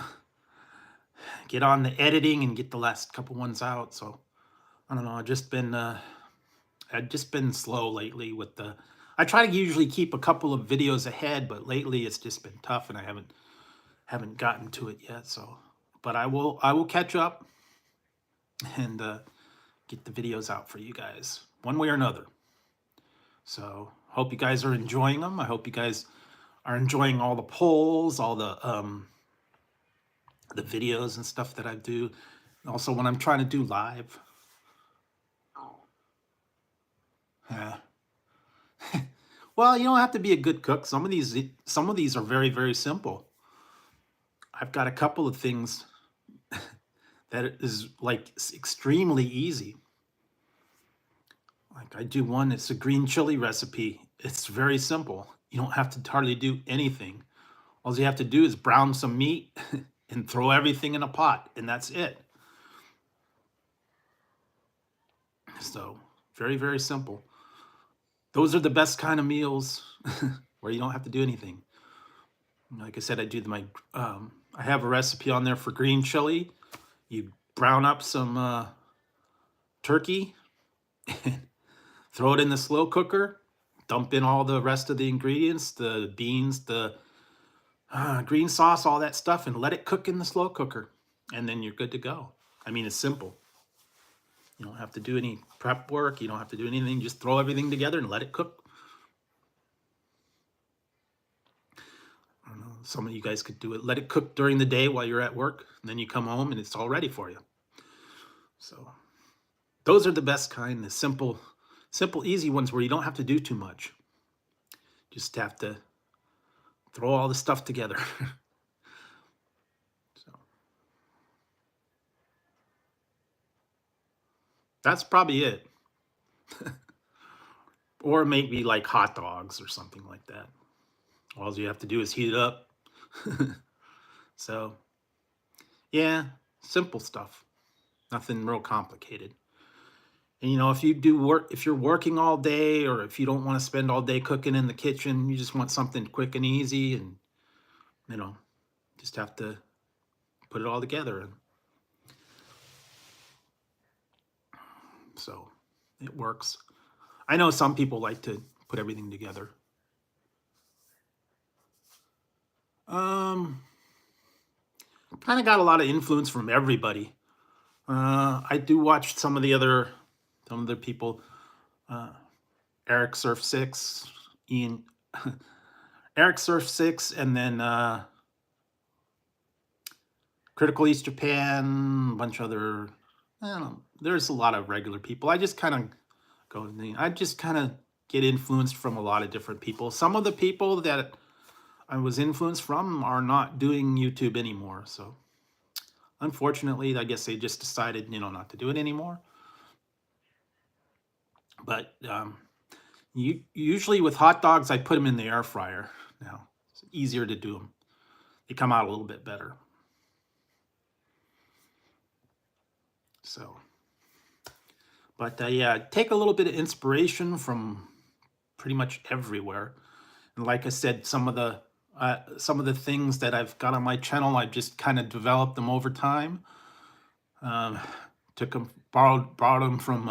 the editing and get the last couple ones out. So I don't know. I've just been slow lately with the. I try to usually keep a couple of videos ahead, but lately it's just been tough, and I haven't gotten to it yet. So, but I will catch up and get the videos out for you guys one way or another. So hope you guys are enjoying them. I hope you guys are enjoying all the polls, all the videos and stuff that I do. Also, when I'm trying to do live. Yeah. Well, you don't have to be a good cook. Some of these are very, very simple. I've got a couple of things that is like extremely easy. Like I do one, it's a green chili recipe. It's very simple. You don't have to hardly do anything. All you have to do is brown some meat and throw everything in a pot, and that's it. So very, very simple. Those are the best kind of meals where you don't have to do anything. Like I said, I have a recipe on there for green chili. You brown up some turkey, throw it in the slow cooker, dump in all the rest of the ingredients, the beans, the green sauce, all that stuff, and let it cook in the slow cooker. And then you're good to go. I mean, it's simple. You don't have to do any prep work. You don't have to do anything. Just throw everything together and let it cook. I don't know. Some of you guys could do it. Let it cook during the day while you're at work. And then you come home and it's all ready for you. So those are the best kind, the simple, easy ones where you don't have to do too much. Just have to throw all the stuff together. So that's probably it. Or maybe like hot dogs or something like that. All you have to do is heat it up. So yeah, simple stuff. Nothing real complicated. And if you do work, if you're working all day, or if you don't want to spend all day cooking in the kitchen, you just want something quick and easy, and just have to put it all together. And so it works. I know some people like to put everything together. Kind of got a lot of influence from everybody. I do watch some of the other people. Eric Surf 6, Ian, Eric Surf 6, and then Critical East Japan, a bunch of other. I don't know. There's a lot of regular people. I just kind of get influenced from a lot of different people. Some of the people that I was influenced from are not doing YouTube anymore. So unfortunately, I guess they just decided, not to do it anymore. But usually with hot dogs, I put them in the air fryer. Now it's easier to do them. They come out a little bit better. So, but yeah, take a little bit of inspiration from pretty much everywhere. And like I said, some of the things that I've got on my channel, I've just kind of developed them over time. Um, borrowed them from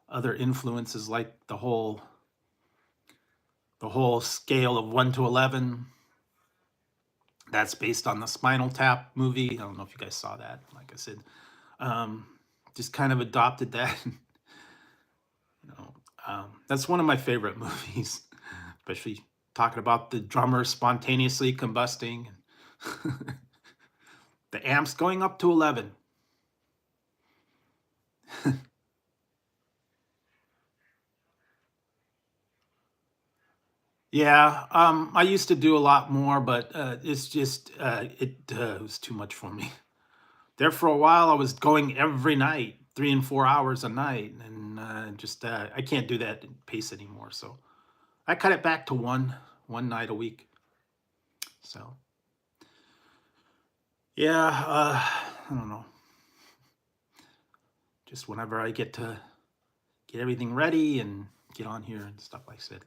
other influences, like the whole scale of 1 to 11. That's based on the Spinal Tap movie. I don't know if you guys saw that. Like I said, um, just kind of adopted that. That's one of my favorite movies, especially talking about the drummer spontaneously combusting, the amps going up to 11. Yeah, I used to do a lot more, but it's just it was too much for me. There for a while, I was going every night, 3 and 4 hours a night, and just I can't do that pace anymore. So I cut it back to one night a week. So yeah, I don't know. Just whenever I get to get everything ready and get on here and stuff like that.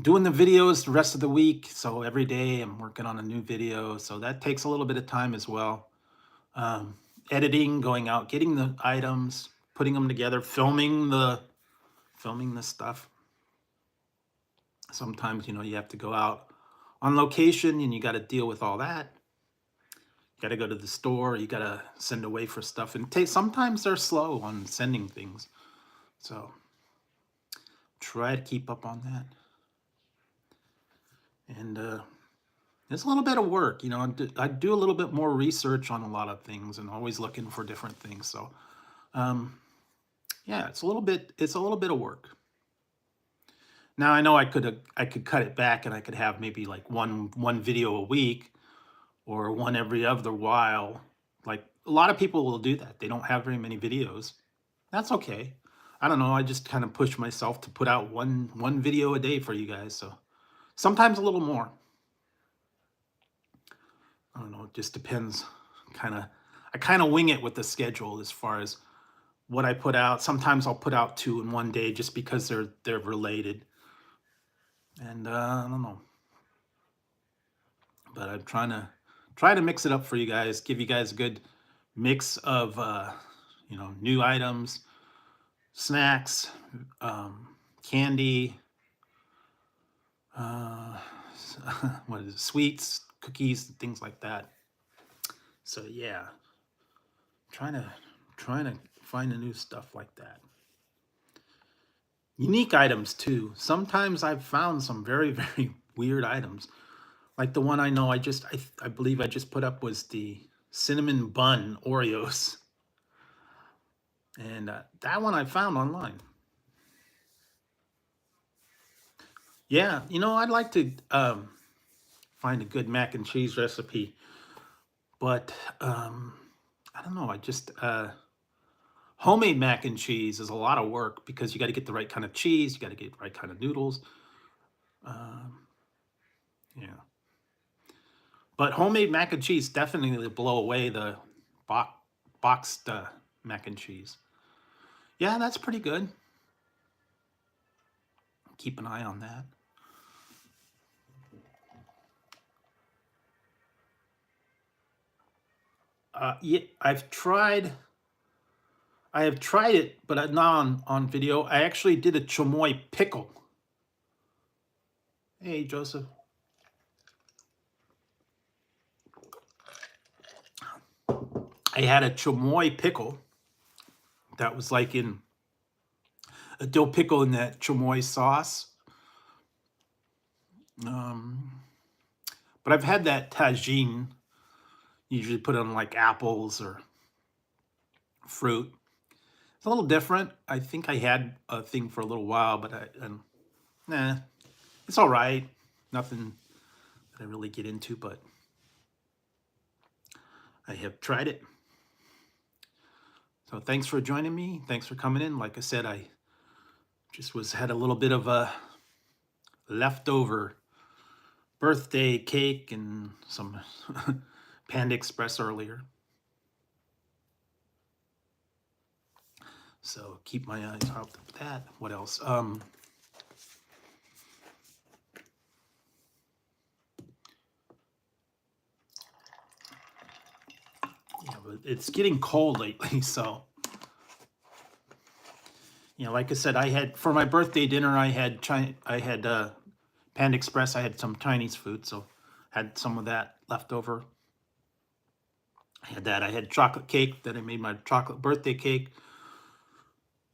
Doing the videos the rest of the week, so every day I'm working on a new video, so that takes a little bit of time as well. Um, Editing, going out, getting the items, putting them together, filming the stuff. Sometimes, you have to go out on location and you got to deal with all that. You got to go to the store, you got to send away for stuff, and sometimes they're slow on sending things. So try to keep up on that. And it's a little bit of work, I do a little bit more research on a lot of things and always looking for different things. So yeah, it's a little bit of work. Now I know I could cut it back and I could have maybe like one video a week or one every other while. Like a lot of people will do that. They don't have very many videos. That's okay. I don't know. I just kind of push myself to put out one video a day for you guys. So sometimes a little more. I don't know. It just depends. I kind of wing it with the schedule as far as what I put out. Sometimes I'll put out 2 in one day just because they're related. And I don't know. But I'm trying to mix it up for you guys, give you guys a good mix of new items, snacks, candy, what is it, sweets, cookies, things like that. So yeah, trying to find the new stuff like that. Unique items too. Sometimes I've found some very, very weird items. Like the one I know I believe I just put up was the cinnamon bun Oreos. And that one I found online. Yeah, I'd like to find a good mac and cheese recipe, but I don't know. I just homemade mac and cheese is a lot of work because you got to get the right kind of cheese, you got to get the right kind of noodles. Yeah, but homemade mac and cheese definitely blow away the boxed mac and cheese. Yeah, that's pretty good. Keep an eye on that. Yeah, I have tried it, but not on video. I actually did a chamoy pickle. Hey, Joseph. I had a chamoy pickle that was like in a dill pickle in that chamoy sauce. But I've had that tagine, usually put on like apples or fruit. It's a little different. I think I had a thing for a little while, but it's all right. Nothing that I really get into, but I have tried it. So thanks for joining me. Thanks for coming in. Like I said, I just had a little bit of a leftover birthday cake and some Panda Express earlier. So keep my eyes out for that. What else? Yeah, but it's getting cold lately, so like I said, I had for my birthday dinner, I had Panda Express. I had some Chinese food, so had some of that left over. I had that. I had chocolate cake that I made my chocolate birthday cake.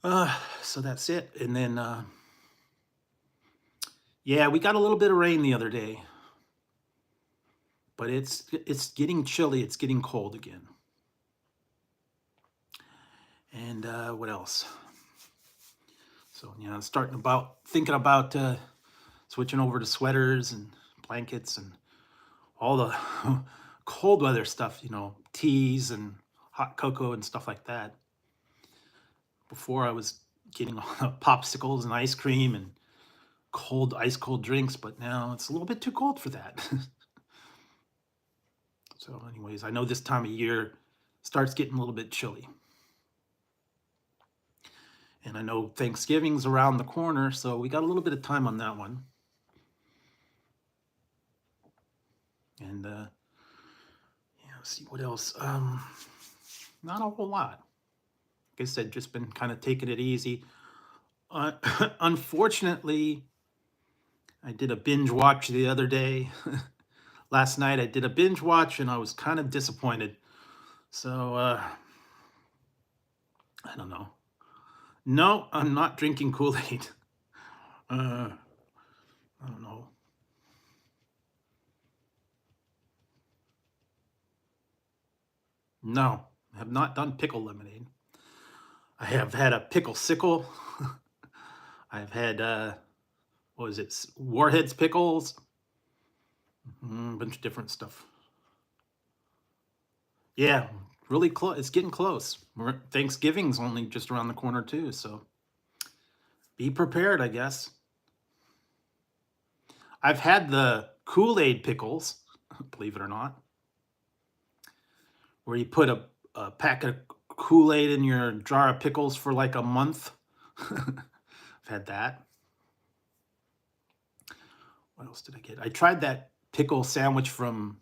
So that's it. And then, yeah, we got a little bit of rain the other day, but it's getting chilly. It's getting cold again. And what else? So I'm thinking about switching over to sweaters and blankets and all the cold weather stuff. Teas and hot cocoa and stuff like that. Before I was getting popsicles and ice cream and ice cold drinks, but now it's a little bit too cold for that. So anyways, I know this time of year starts getting a little bit chilly. And I know Thanksgiving's around the corner, so we got a little bit of time on that one. And let's see what else. Not a whole lot. Like I said, just been kind of taking it easy. Unfortunately, I did a binge watch the other day. Last night I did a binge watch and I was kind of disappointed. So, I don't know. No, I'm not drinking Kool-Aid. I don't know. No, I have not done pickle lemonade. I have had a pickle sickle. I've had, what was it? Warheads pickles. A bunch of different stuff. Yeah, really close. It's getting close. Thanksgiving's only just around the corner too, so be prepared, I guess. I've had the Kool-Aid pickles, believe it or not, where you put a pack of Kool-Aid in your jar of pickles for like a month. I've had that. What else did I get? I tried that pickle sandwich from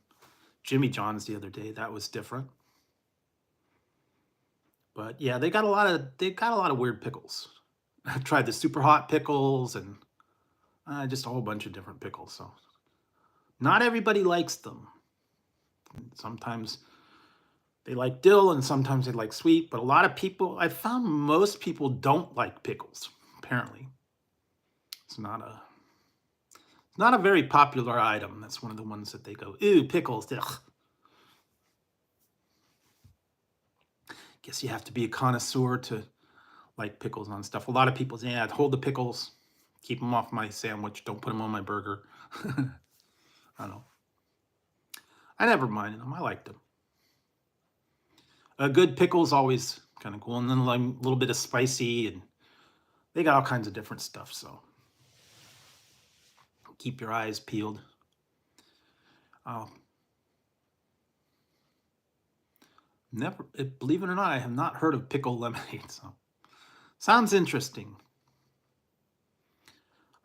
Jimmy John's the other day. That was different. But yeah, they got a lot of weird pickles. I tried the super hot pickles and just a whole bunch of different pickles. So not everybody likes them. Sometimes they like dill and sometimes they like sweet, but a lot of people, I found most people don't like pickles, apparently. It's not a very popular item. That's one of the ones that they go, ew, pickles. Ugh. Guess you have to be a connoisseur to like pickles on stuff. A lot of people say, yeah, hold the pickles, keep them off my sandwich, don't put them on my burger. I don't know. I never minded them. I liked them. A good pickle's always kind of cool, and then like a little bit of spicy, and they got all kinds of different stuff. So keep your eyes peeled. Never, believe it or not, I have not heard of pickle lemonade. So sounds interesting.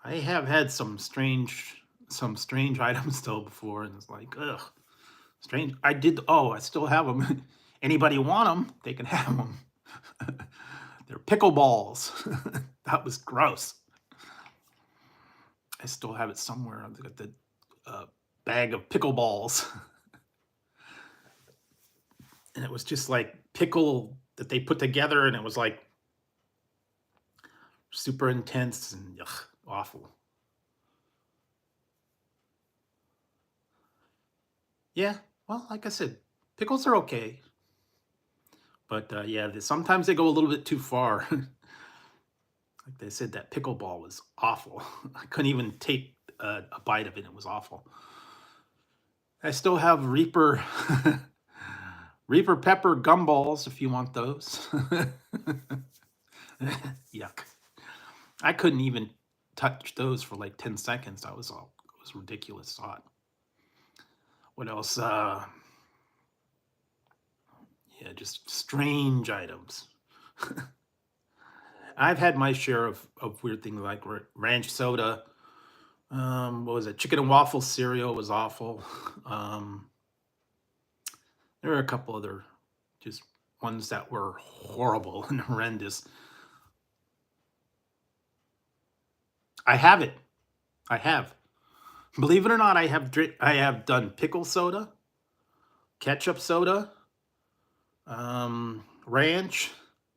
I have had some strange items though before, and it's like, ugh, strange. I still have them. Anybody want them? They can have them. They're pickle balls. That was gross. I still have it somewhere. I've got the bag of pickle balls. And it was just like pickle that they put together, and it was like super intense and awful. Yeah, well, like I said, pickles are okay. But yeah, sometimes they go a little bit too far. Like they said, that pickleball was awful. I couldn't even take a bite of it. It was awful. I still have Reaper Reaper pepper gumballs if you want those. Yuck. I couldn't even touch those for like 10 seconds. It was ridiculous thought. What else? Yeah, just strange items. I've had my share of weird things like ranch soda. What was it? Chicken and waffle cereal was awful. Um, there are a couple other just ones that were horrible and horrendous. I have it. I have. Believe it or not, I have done pickle soda, ketchup soda, ranch,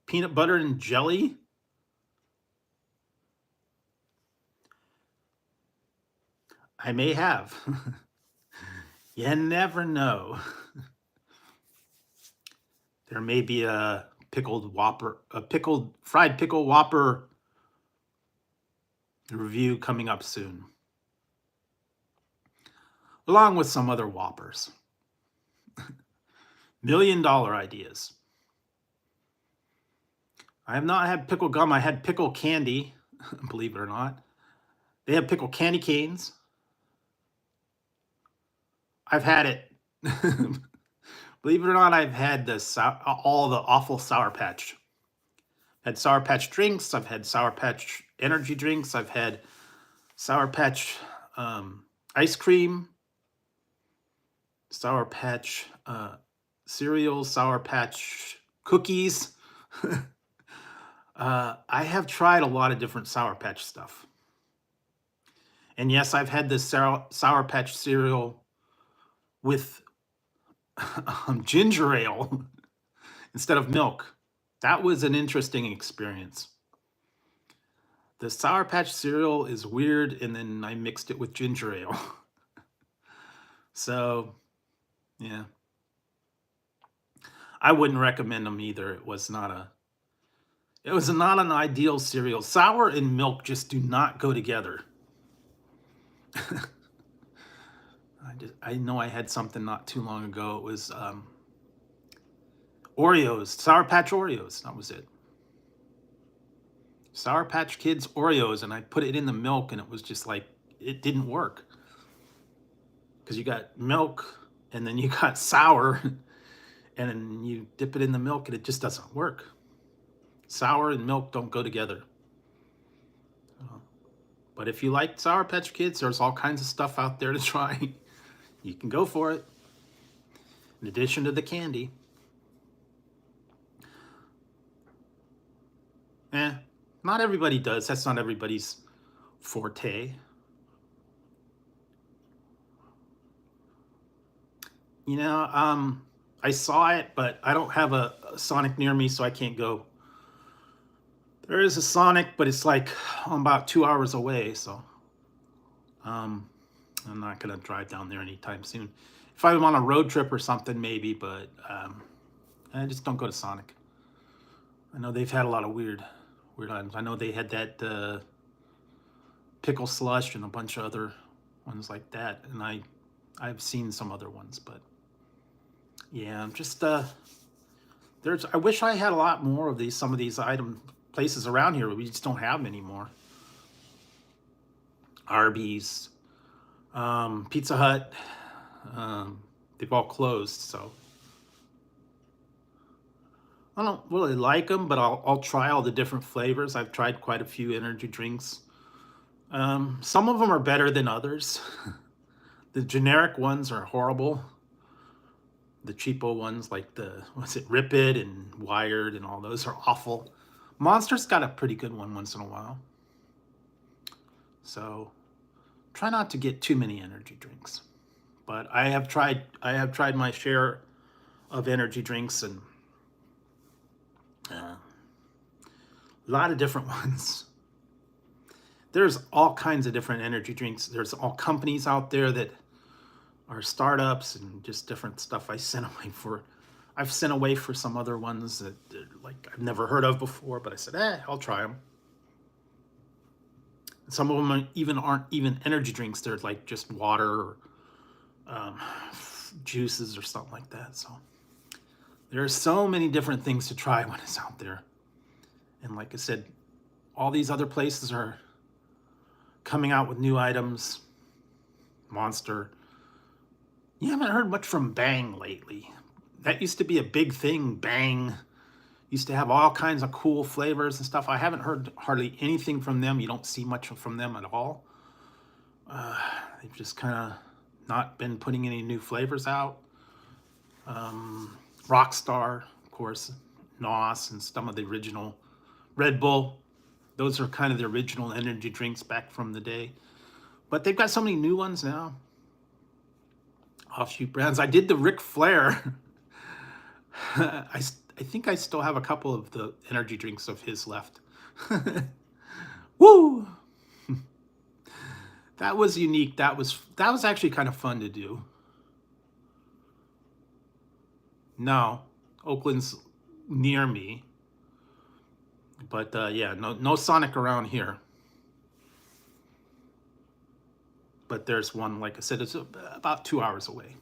peanut butter and jelly. I may have. You never know. There may be a pickled Whopper, a pickled fried pickle Whopper review coming up soon, along with some other Whoppers. $1 million ideas. I have not had pickle gum. I had pickle candy, believe it or not. They have pickle candy canes. I've had it. Believe it or not, I've had all the awful Sour Patch. Had Sour Patch drinks. I've had Sour Patch energy drinks. I've had Sour Patch ice cream, Sour Patch cereal, Sour Patch cookies. I have tried a lot of different Sour Patch stuff. And yes, I've had this Sour Patch cereal with ginger ale instead of milk. That was an interesting experience. The Sour Patch cereal is weird, and then I mixed it with ginger ale. So, yeah. I wouldn't recommend them either. It was not an ideal cereal. Sour and milk just do not go together. I know I had something not too long ago. It was Oreos, Sour Patch Oreos. That was it. Sour Patch Kids Oreos, and I put it in the milk, and it was just like it didn't work because you got milk, and then you got sour, and then you dip it in the milk, and it just doesn't work. Sour and milk don't go together. But if you like Sour Patch Kids, there's all kinds of stuff out there to try. You can go for it. In addition to the candy. Not everybody does. That's not everybody's forte. You know, I saw it, but I don't have a Sonic near me, so I can't go. There is a Sonic, but it's like about 2 hours away, so I'm not gonna drive down there anytime soon. If I'm on a road trip or something, maybe, but I just don't go to Sonic. I know they've had a lot of weird items. I know they had that pickle slush and a bunch of other ones like that, and I've seen some other ones, but yeah, I'm just I wish I had a lot more of some of these places around here. We just don't have them anymore. Arby's, Pizza Hut, they've all closed, so I don't really like them, but I'll try all the different flavors. I've tried quite a few energy drinks. Some of them are better than others. The generic ones are horrible. The cheapo ones, like Rip It and Wired and all those, are awful. Monster's got a pretty good one once in a while. So try not to get too many energy drinks. But I have tried my share of energy drinks, and a lot of different ones. There's all kinds of different energy drinks. There's all companies out there that are startups and just different stuff. I've sent away for some other ones that like I've never heard of before, but I said, I'll try them. Some of them aren't even energy drinks. They're like just water or juices or something like that. So there are so many different things to try when it's out there. And like I said, all these other places are coming out with new items. Monster. You haven't heard much from Bang lately. That used to be a big thing. Bang Used to have all kinds of cool flavors and stuff. I haven't heard hardly anything from them. You don't see much from them at all. They've just kind of not been putting any new flavors out. Rockstar, of course, NOS, and some of the original Red Bull. Those are kind of the original energy drinks back from the day. But they've got so many new ones now. Offshoot brands. I did the Ric Flair. I think I still have a couple of the energy drinks of his left. Woo! That was unique. That was actually kind of fun to do. No, Oakland's near me. But yeah, no Sonic around here. But there's one, like I said, it's about 2 hours away.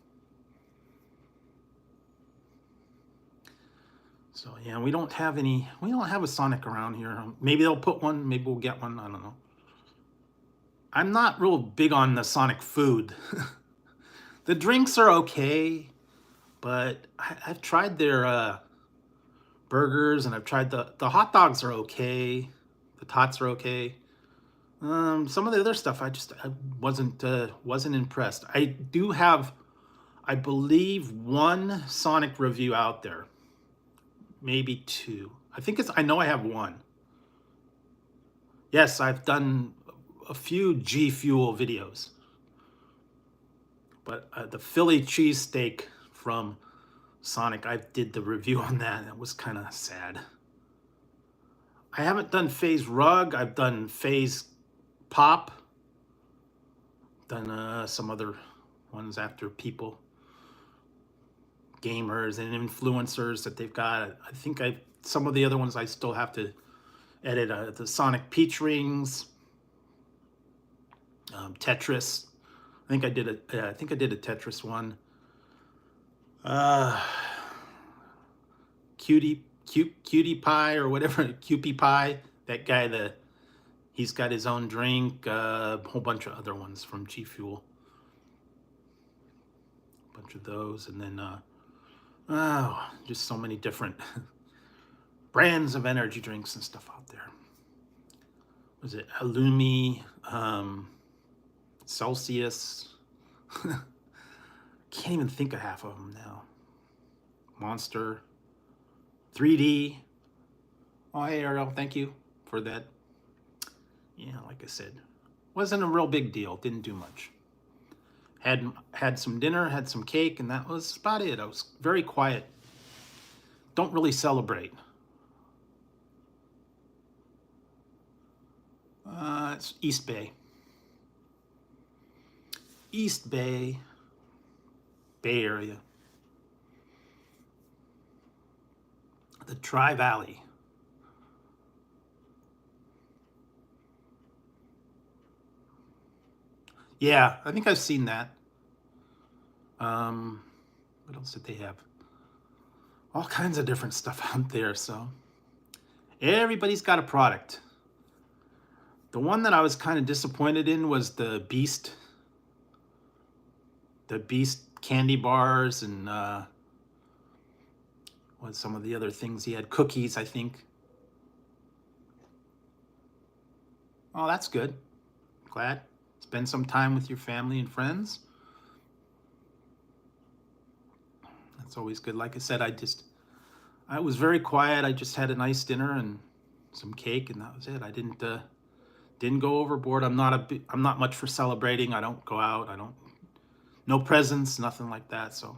So yeah, we don't have a Sonic around here. Maybe they'll put one, maybe we'll get one, I don't know. I'm not real big on the Sonic food. The drinks are okay, but I've tried their burgers, and I've tried the hot dogs are okay. The tots are okay. Some of the other stuff I wasn't impressed. I do have, I believe, one Sonic review out there, maybe two. I know I have one. Yes, I've done a few G Fuel videos, but the Philly cheesesteak from Sonic, I did the review on that, and it was kind of sad. I haven't done Phase Rug. I've done Phase Pop. Done some other ones after people, gamers and influencers that they've got. I think some of the other ones I still have to edit. The Sonic Peach Rings, Tetris. I think I did a Tetris one. Cutie Pie or whatever, Cupie Pie. That guy, he's got his own drink. A whole bunch of other ones from G Fuel. A bunch of those, and then just so many different brands of energy drinks and stuff out there. Was it Illumi, Celsius? Can't even think of half of them now. Monster, 3D. Oh, hey, Ariel, thank you for that. Yeah, like I said, wasn't a real big deal. Didn't do much. Had some dinner, had some cake, and that was about it. I was very quiet. Don't really celebrate. It's East Bay. East Bay. Bay Area. The Tri-Valley. Yeah, I think I've seen that. What else did they have? All kinds of different stuff out there, so everybody's got a product. The one that I was kind of disappointed in was the Beast candy bars, and what some of the other things he had. Cookies, I think. Oh, that's good. Glad. Spend some time with your family and friends. That's always good. Like I said, I was very quiet. I just had a nice dinner and some cake, and that was it. I didn't go overboard. I'm not much for celebrating. I don't go out. No presents, nothing like that. So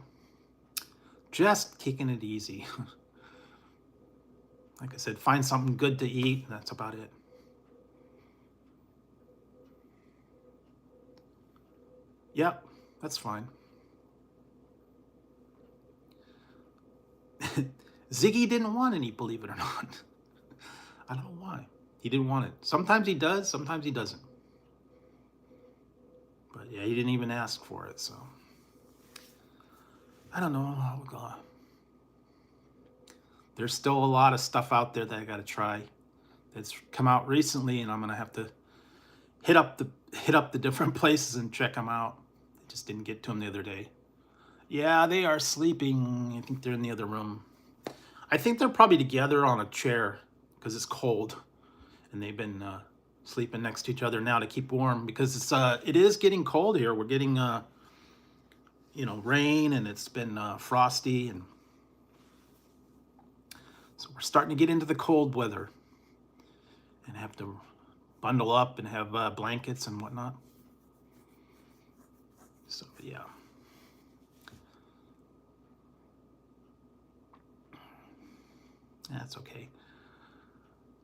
just kicking it easy. Like I said, find something good to eat, and that's about it. Yep, that's fine. Ziggy didn't want any, believe it or not. I don't know why. He didn't want it. Sometimes he does, sometimes he doesn't. But yeah, he didn't even ask for it, so I don't know. There's still a lot of stuff out there that I gotta try that's come out recently, and I'm gonna have to hit up the different places and check them out. I just didn't get to them the other day. Yeah, they are sleeping. I think they're in the other room. I think they're probably together on a chair because it's cold, and they've been sleeping next to each other now to keep warm because it is getting cold here. We're getting rain, and it's been frosty, and so we're starting to get into the cold weather and have to bundle up and have blankets and whatnot. So yeah. That's okay.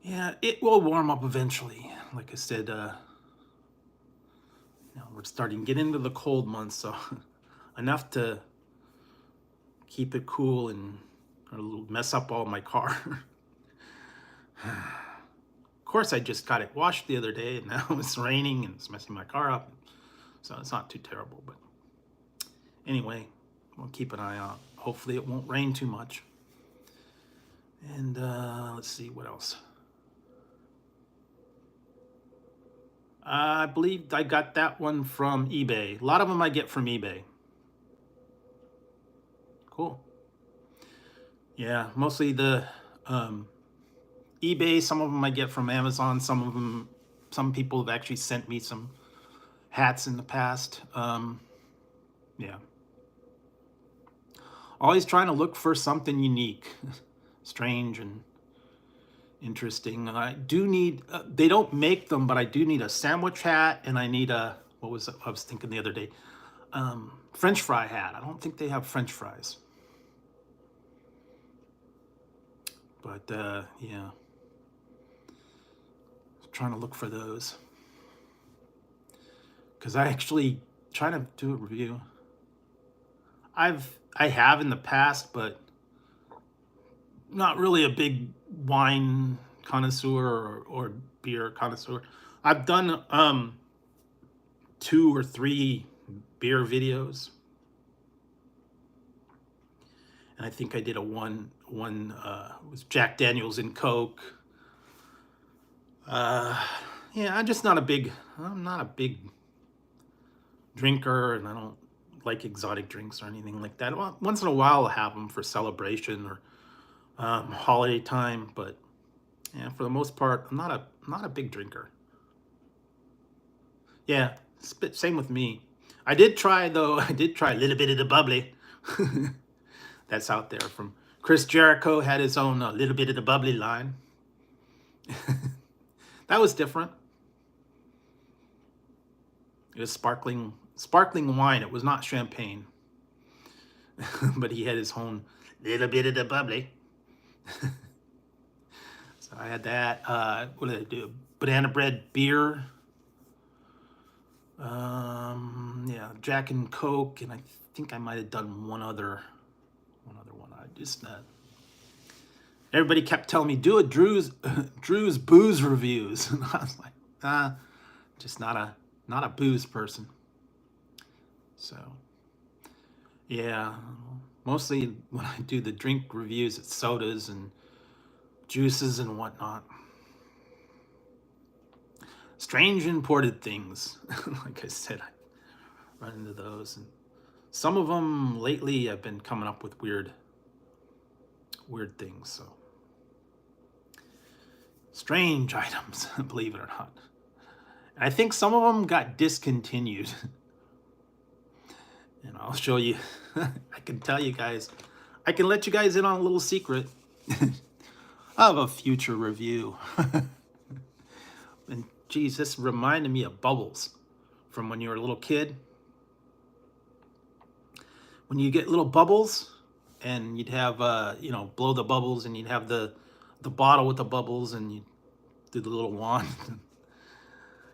Yeah, it will warm up eventually. Like I said, we're starting to get into the cold months, so enough to keep it cool and mess up all my car. Of course, I just got it washed the other day, and now it's raining and it's messing my car up. So it's not too terrible, but anyway, we'll keep an eye out. Hopefully it won't rain too much. And let's see what else. I believe I got that one from eBay. A lot of them I get from eBay. Cool. Yeah, mostly the eBay. Some of them I get from Amazon. Some people have actually sent me some hats in the past. Yeah. Always trying to look for something unique, strange, and interesting. And I do need, they don't make them, but I do need a sandwich hat, and I need I was thinking the other day, French fry hat. I don't think they have French fries. But yeah, trying to look for those. Because I actually trying to do a review. I have in the past, but not really a big wine connoisseur or beer connoisseur. I've done 2 or 3 beer videos, and I think I did one was Jack Daniels and Coke. Yeah, I'm not a big drinker, and I don't like exotic drinks or anything like that. Once in a while I'll have them for celebration or holiday time, but yeah, for the most part, I'm not a big drinker. Yeah, same with me. I did try a little bit of the bubbly. That's out there from Chris Jericho, had his own little bit of the bubbly line. That was different. It was sparkling wine. It was not champagne. But he had his own little bit of the bubbly. So I had that. What did I do? Banana bread beer. Yeah, Jack and Coke, and I think I might have done one other one. I just everybody kept telling me do a Drew's booze reviews, and I was like, just not a booze person. So yeah, mostly when I do the drink reviews, it's sodas and juices and whatnot. Strange imported things. Like I said, I run into those, and some of them lately I've been coming up with weird things. So strange items, believe it or not. I think some of them got discontinued. And I'll show you. I can tell you guys. I can let you guys in on a little secret of a future review. And geez, this reminded me of Bubbles from when you were a little kid. When you get little bubbles, and you'd have blow the bubbles, and you'd have the bottle with the bubbles, and you do the little wand.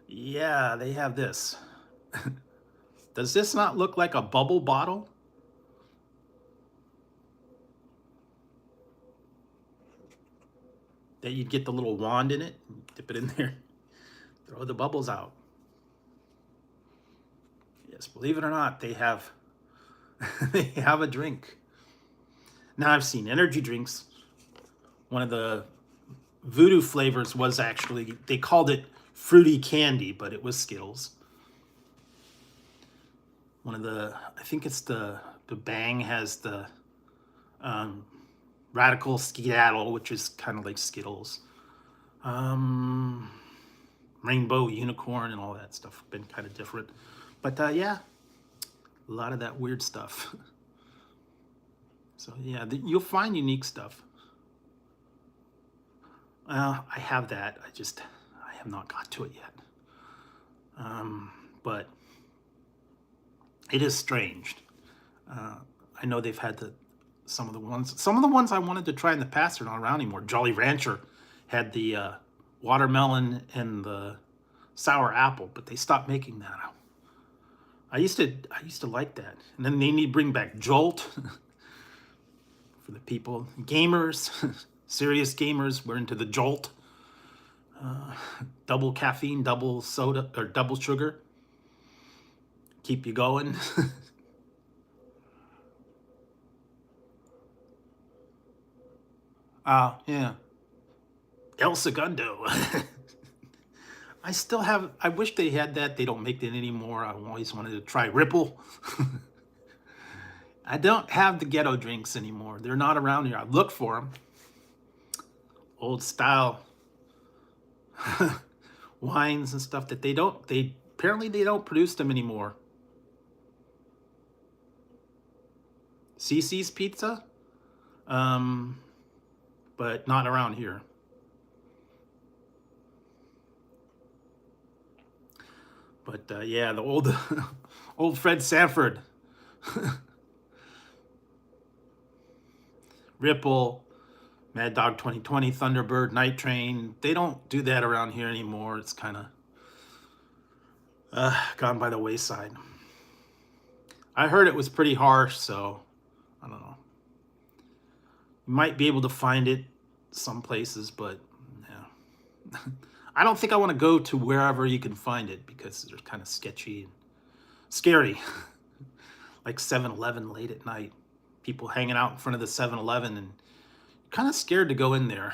Yeah, they have this. Does this not look like a bubble bottle? That you'd get the little wand in it, dip it in there, throw the bubbles out. Yes, believe it or not, they have they have a drink. Now I've seen energy drinks. One of the voodoo flavors was actually, they called it fruity candy, but it was Skittles. One of the, I think it's the Bang has the Radical Skedaddle, which is kind of like Skittles. Rainbow Unicorn and all that stuff been kind of different. But yeah, a lot of that weird stuff. So yeah, you'll find unique stuff. I have that. I have not got to it yet. But it is strange. I know they've had some of the ones I wanted to try in the past are not around anymore. Jolly Rancher had the watermelon and the sour apple, but they stopped making that. I used to like that. And then they need to bring back Jolt for the people, gamers, serious gamers. We're into the Jolt, double caffeine, double soda, or double sugar. Keep you going. Yeah. El Segundo. I still have, I wish they had that. They don't make that anymore. I always wanted to try Ripple. I don't have the ghetto drinks anymore. They're not around here. I look for them. Old style wines and stuff that they apparently they don't produce them anymore. CC's Pizza, but not around here. But yeah, the old old Fred Sanford, Ripple, Mad Dog 2020, Thunderbird, Night Train. They don't do that around here anymore. It's kind of gone by the wayside. I heard it was pretty harsh, so I don't know. You might be able to find it some places, but yeah. I don't think I want to go to wherever you can find it because they're kind of sketchy and scary. Like 7-Eleven late at night. People hanging out in front of the 7-Eleven and kind of scared to go in there.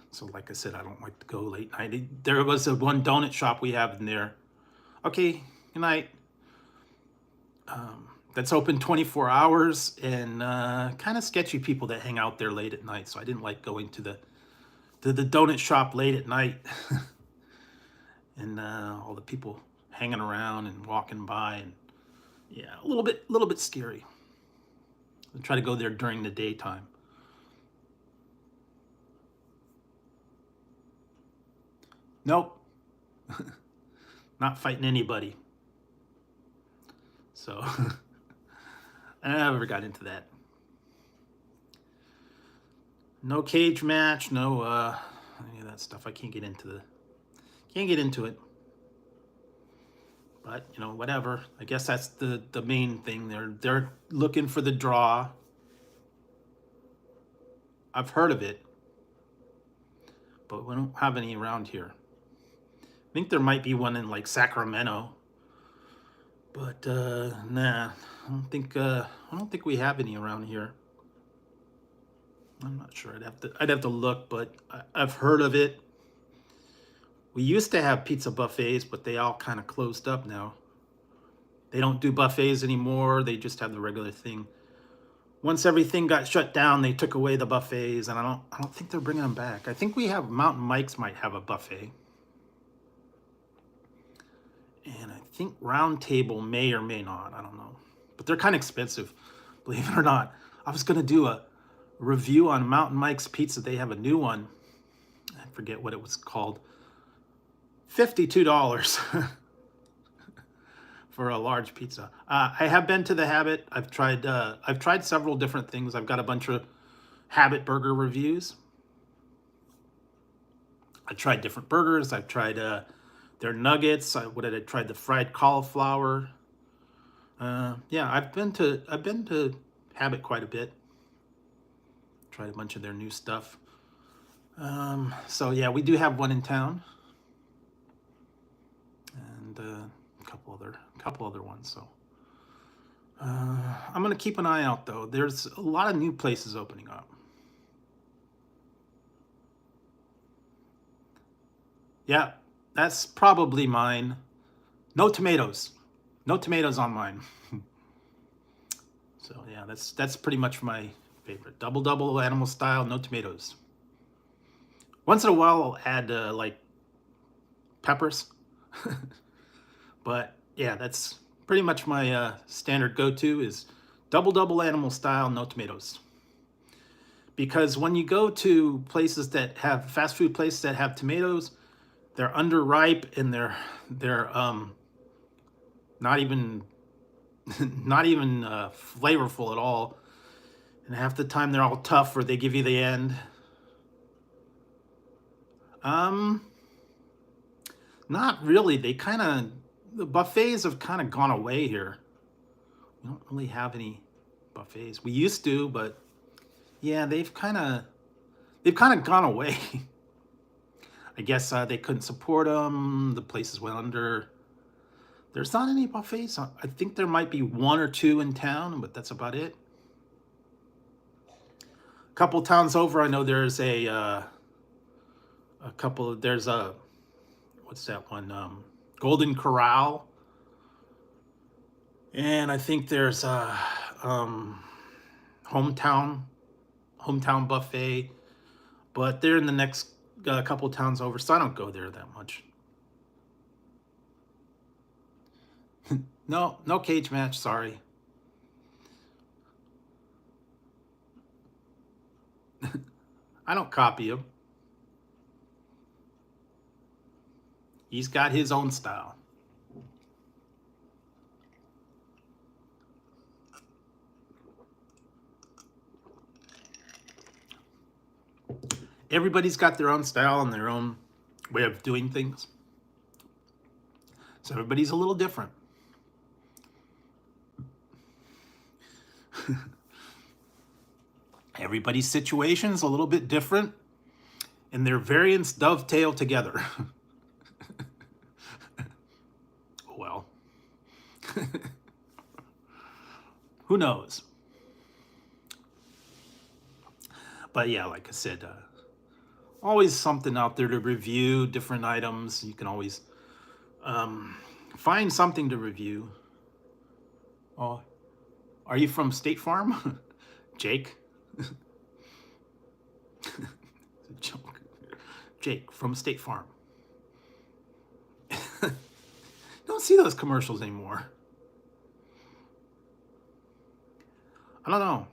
So like I said, I don't like to go late night. There was one donut shop we have in there. Okay, good night. That's open 24 hours and kind of sketchy people that hang out there late at night. So I didn't like going to the donut shop late at night. And all the people hanging around and walking by, and yeah, a little bit scary. I try to go there during the daytime. Nope. Not fighting anybody. So I never got into that. No cage match, no any of that stuff. I can't get into it. But you know, whatever. I guess that's the main thing. They're looking for the draw. I've heard of it, but we don't have any around here. I think there might be one in like Sacramento, but nah, I don't think we have any around here. I'm not sure. I'd have to look, but I've heard of it. We used to have pizza buffets, but they all kind of closed up now. They don't do buffets anymore. They just have the regular thing. Once everything got shut down, they took away the buffets, and I don't think they're bringing them back. I think we have Mountain Mike's might have a buffet. And I think Round Table may or may not. I don't know. But they're kind of expensive, believe it or not. I was going to do a review on Mountain Mike's Pizza. They have a new one. I forget what it was called. $52 for a large pizza. I have been to the Habit. I've tried several different things. I've got a bunch of Habit burger reviews. I tried different burgers. I've tried their nuggets. I tried the fried cauliflower. Yeah, I've been to Habit quite a bit. Tried a bunch of their new stuff. So yeah, we do have one in town, and a couple other ones. So I'm gonna keep an eye out though. There's a lot of new places opening up. Yeah, that's probably mine. No tomatoes. No tomatoes on mine. So yeah, that's pretty much my favorite. Double animal style, no tomatoes. Once in a while, I'll add like peppers, but yeah, that's pretty much my standard go-to is double animal style, no tomatoes. Because when you go to places that have fast food places that have tomatoes, they're underripe and they're not even not even flavorful at all. And half the time they're all tough or they give you the end. Um, Not really. The buffets have kind of gone away here. We don't really have any buffets. We used to, but yeah, they've kind of gone away. I guess they couldn't support them. The places went under. There's not any buffets. I think there might be one or two in town, but that's about it. A couple towns over, I know there's a couple. There's a what's that one? Golden Corral, and I think there's a hometown hometown buffet, but they're in the next couple towns over, so I don't go there that much. No, no cage match. Sorry. I don't copy him. He's got his own style. Everybody's got their own style and their own way of doing things. So everybody's a little different. Everybody's situation's a little bit different, and their variants dovetail together. Well, who knows? But yeah, like I said, always something out there to review, different items. You can always find something to review. Oh, are you from State Farm? Jake? Joke. Jake from State Farm. Don't see those commercials anymore. I don't know.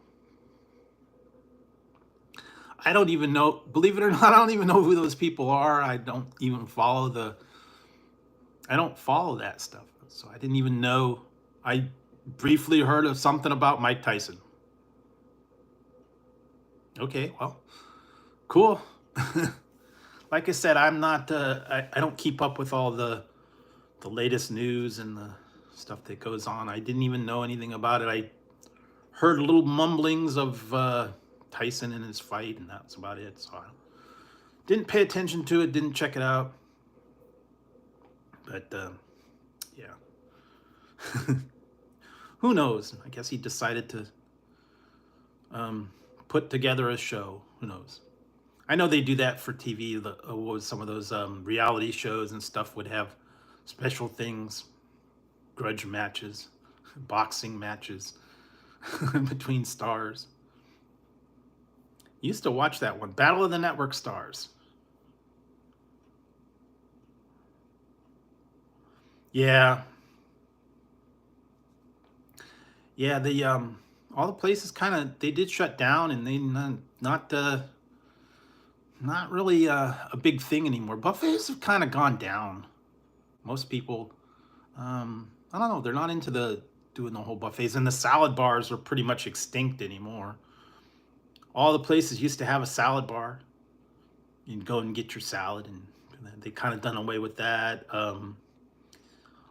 I don't even know, believe it or not, I don't even know who those people are. I don't follow that stuff. So I didn't even know. I briefly heard of something about Mike Tyson. Okay, well, cool. Like I said, I'm not, I don't keep up with all the latest news and the stuff that goes on. I didn't even know anything about it. I heard little mumblings of Tyson and his fight, and that's about it. So I didn't pay attention to it, didn't check it out. But yeah. Who knows? I guess he decided to put together a show. Who knows? I know they do that for TV. Some of those reality shows and stuff would have special things, grudge matches, boxing matches between stars. Used to watch that one, Battle of the Network Stars. Yeah, yeah. The all the places they did shut down, and they not really a big thing anymore. Buffets have kind of gone down. Most people, I don't know, they're not into doing the whole buffets, and the salad bars are pretty much extinct anymore. All the places used to have a salad bar. You'd go and get your salad, and they kind of done away with that. A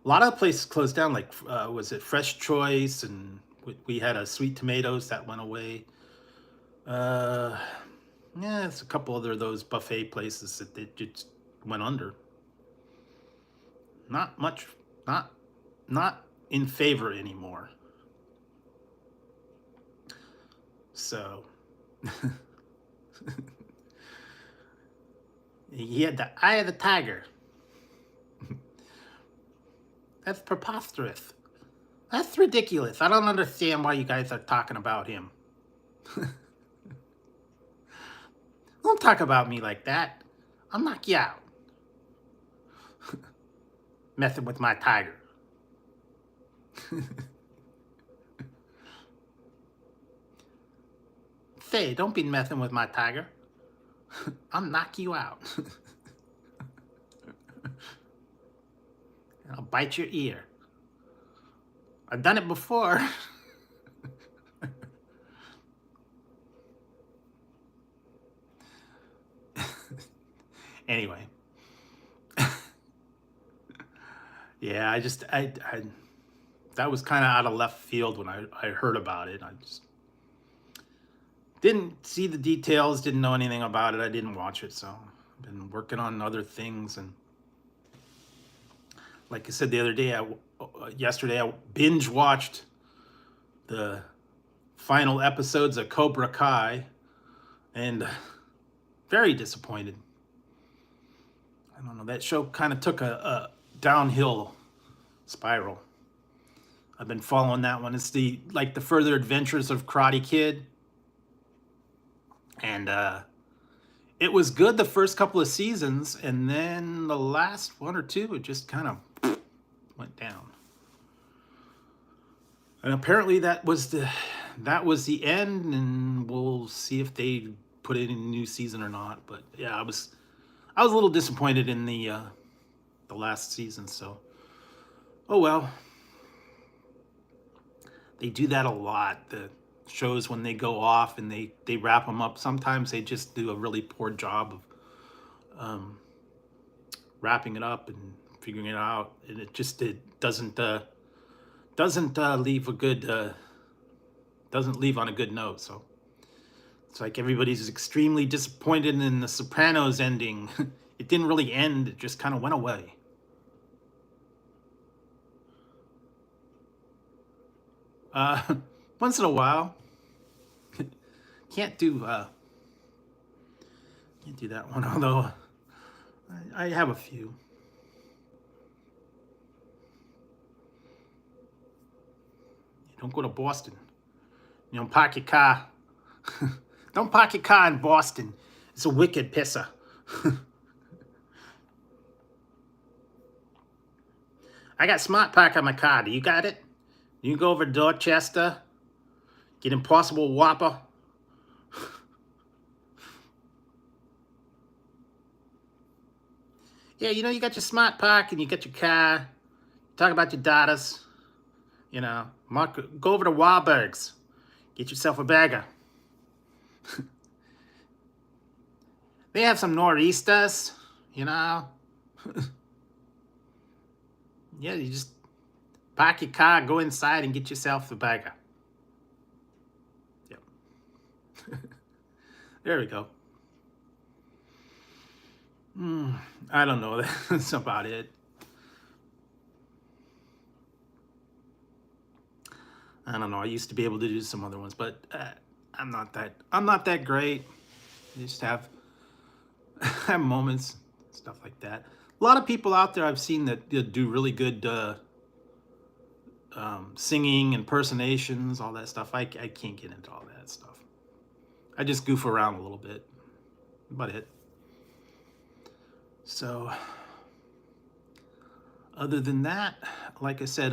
lot of places closed down, like was it Fresh Choice, and we had a Sweet Tomatoes that went away. Uh, yeah, it's a couple other those buffet places that they just went under. Not much, not not in favor anymore. So he had the eye of the tiger. That's preposterous. That's ridiculous. I don't understand why you guys are talking about him. Don't talk about me like that. I'll knock you out. Messing with my tiger. Say, don't be messing with my tiger. I'll knock you out. I'll bite your ear. I've done it before. Anyway. Yeah, I that was kind of out of left field when I heard about it. I just didn't see the details, didn't know anything about it. I didn't watch it, so I've been working on other things. And like I said the other day, yesterday, I binge watched the final episodes of Cobra Kai, and very disappointed. I don't know, that show kind of took a downhill spiral. I've been following that one. It's the further adventures of Karate Kid. And it was good the first couple of seasons, and then the last one or two, it just kind of went down. And apparently that was the end, and we'll see if they put it in a new season or not. But yeah, I was a little disappointed in the last season. So, oh well. They do that a lot. The shows, when they go off and they wrap them up, sometimes they just do a really poor job of wrapping it up and figuring it out, and it doesn't leave a good doesn't leave on a good note. So it's like everybody's extremely disappointed in the Sopranos ending. It didn't really end, it just kind of went away. Once in a while. Can't do that one, although I have a few. Don't go to Boston. You don't park your car. Don't park your car in Boston. It's a wicked pisser. I got Smart Park on my car. Do you got it? You can go over to Dorchester, get Impossible Whopper. Yeah, you know, you got your Smart Park and you got your car. Talk about your daughters. You know, go over to Wahlberg's. Get yourself a burger. They have some nor'easters, you know. Yeah, you just park your car, go inside, and get yourself a burger. Yep. There we go. I don't know. That's about it. I don't know. I used to be able to do some other ones, but I'm not that great. I just have moments, stuff like that. A lot of people out there I've seen that do really good singing, impersonations, all that stuff. I can't get into all that stuff. I just goof around a little bit. About it. So, other than that, like I said,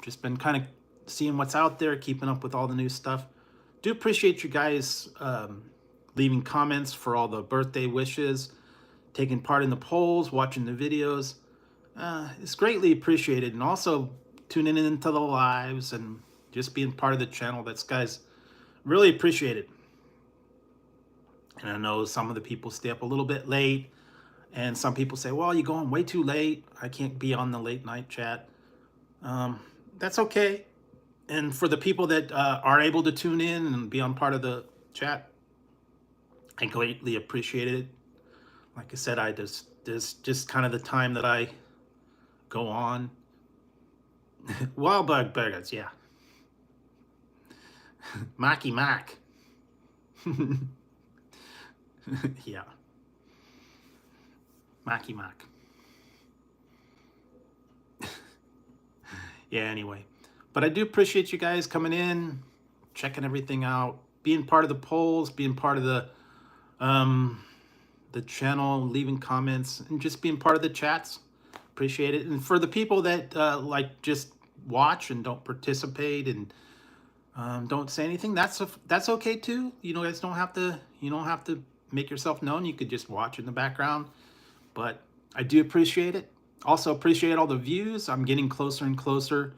just been kind of seeing what's out there, keeping up with all the new stuff. Do appreciate you guys leaving comments for all the birthday wishes, taking part in the polls, watching the videos. It's greatly appreciated, and also tuning into the lives and just being part of the channel. That's, guys, really appreciate it. And I know some of the people stay up a little bit late, and some people say, well, you're going way too late. I can't be on the late night chat. That's okay. And for the people that are able to tune in and be on part of the chat, I greatly appreciate it. Like I said, there's just kind of the time that I go on. Wild burgers, yeah. Marky Mark. Yeah. Marky Mark. Yeah, anyway. But I do appreciate you guys coming in, checking everything out, being part of the polls, being part of um, the channel, leaving comments, and just being part of the chats. Appreciate it. And for the people that like just watch and don't participate and don't say anything, that's okay too. You know, guys don't have to make yourself known. You could just watch in the background. But I do appreciate it. Also appreciate all the views. I'm getting closer and closer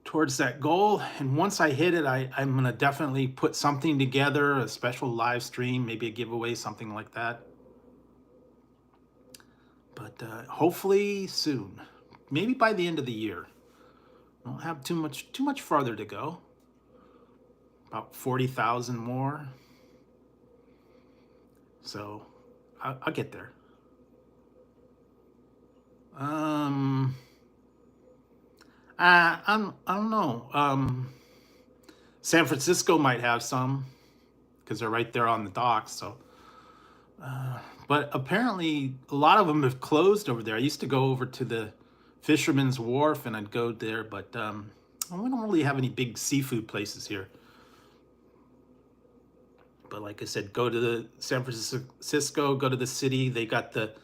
towards that goal. And once I hit it, I'm going to definitely put something together, a special live stream, maybe a giveaway, something like that. But hopefully soon, maybe by the end of the year. I don't have too much farther to go. About 40,000 more. So I'll get there. I don't know. San Francisco might have some because they're right there on the docks. So, but apparently a lot of them have closed over there. I used to go over to the Fisherman's Wharf and I'd go there, but we don't really have any big seafood places here. But like I said, go to the San Francisco, go to the city. They got the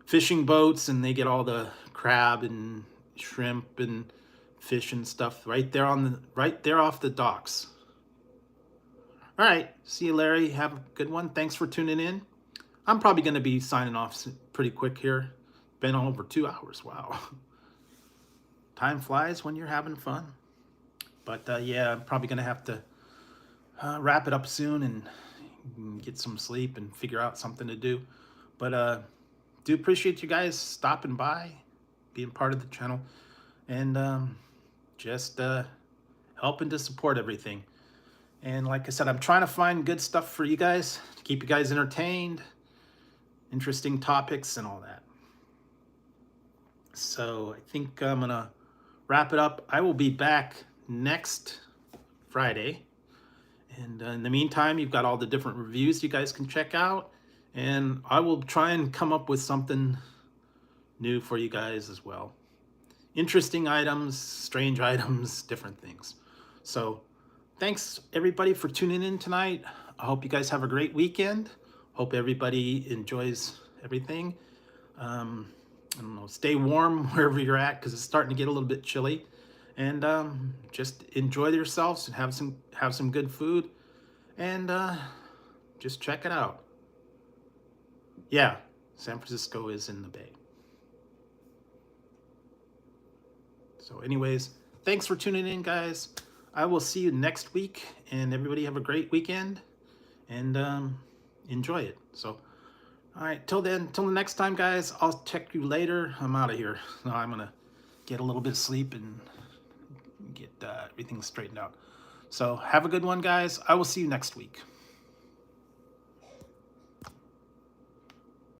fishing boats and they get all the crab and shrimp and fish and stuff right there off the docks. All right, see you, Larry. Have a good one. Thanks for tuning in. I'm probably going to be signing off pretty quick here. Been over 2 hours. Wow. Time flies when you're having fun. But yeah, I'm probably going to have to wrap it up soon and get some sleep and figure out something to do. But do appreciate you guys stopping by, being part of the channel, and just helping to support everything. And like I said, I'm trying to find good stuff for you guys to keep you guys entertained, interesting topics and all that. So I think I'm gonna wrap it up. I will be back next Friday. And in the meantime, you've got all the different reviews you guys can check out. And I will try and come up with something new for you guys as well. Interesting items, strange items, different things. So thanks everybody for tuning in tonight. I hope you guys have a great weekend. Hope everybody enjoys everything. I don't know, stay warm wherever you're at because it's starting to get a little bit chilly. And just enjoy yourselves and have some good food. And just check it out. Yeah, San Francisco is in the Bay. So anyways, thanks for tuning in, guys. I will see you next week, and everybody have a great weekend, and enjoy it. So, all right, till then, till the next time, guys, I'll check you later. I'm out of here. No, I'm going to get a little bit of sleep and get everything straightened out. So have a good one, guys. I will see you next week.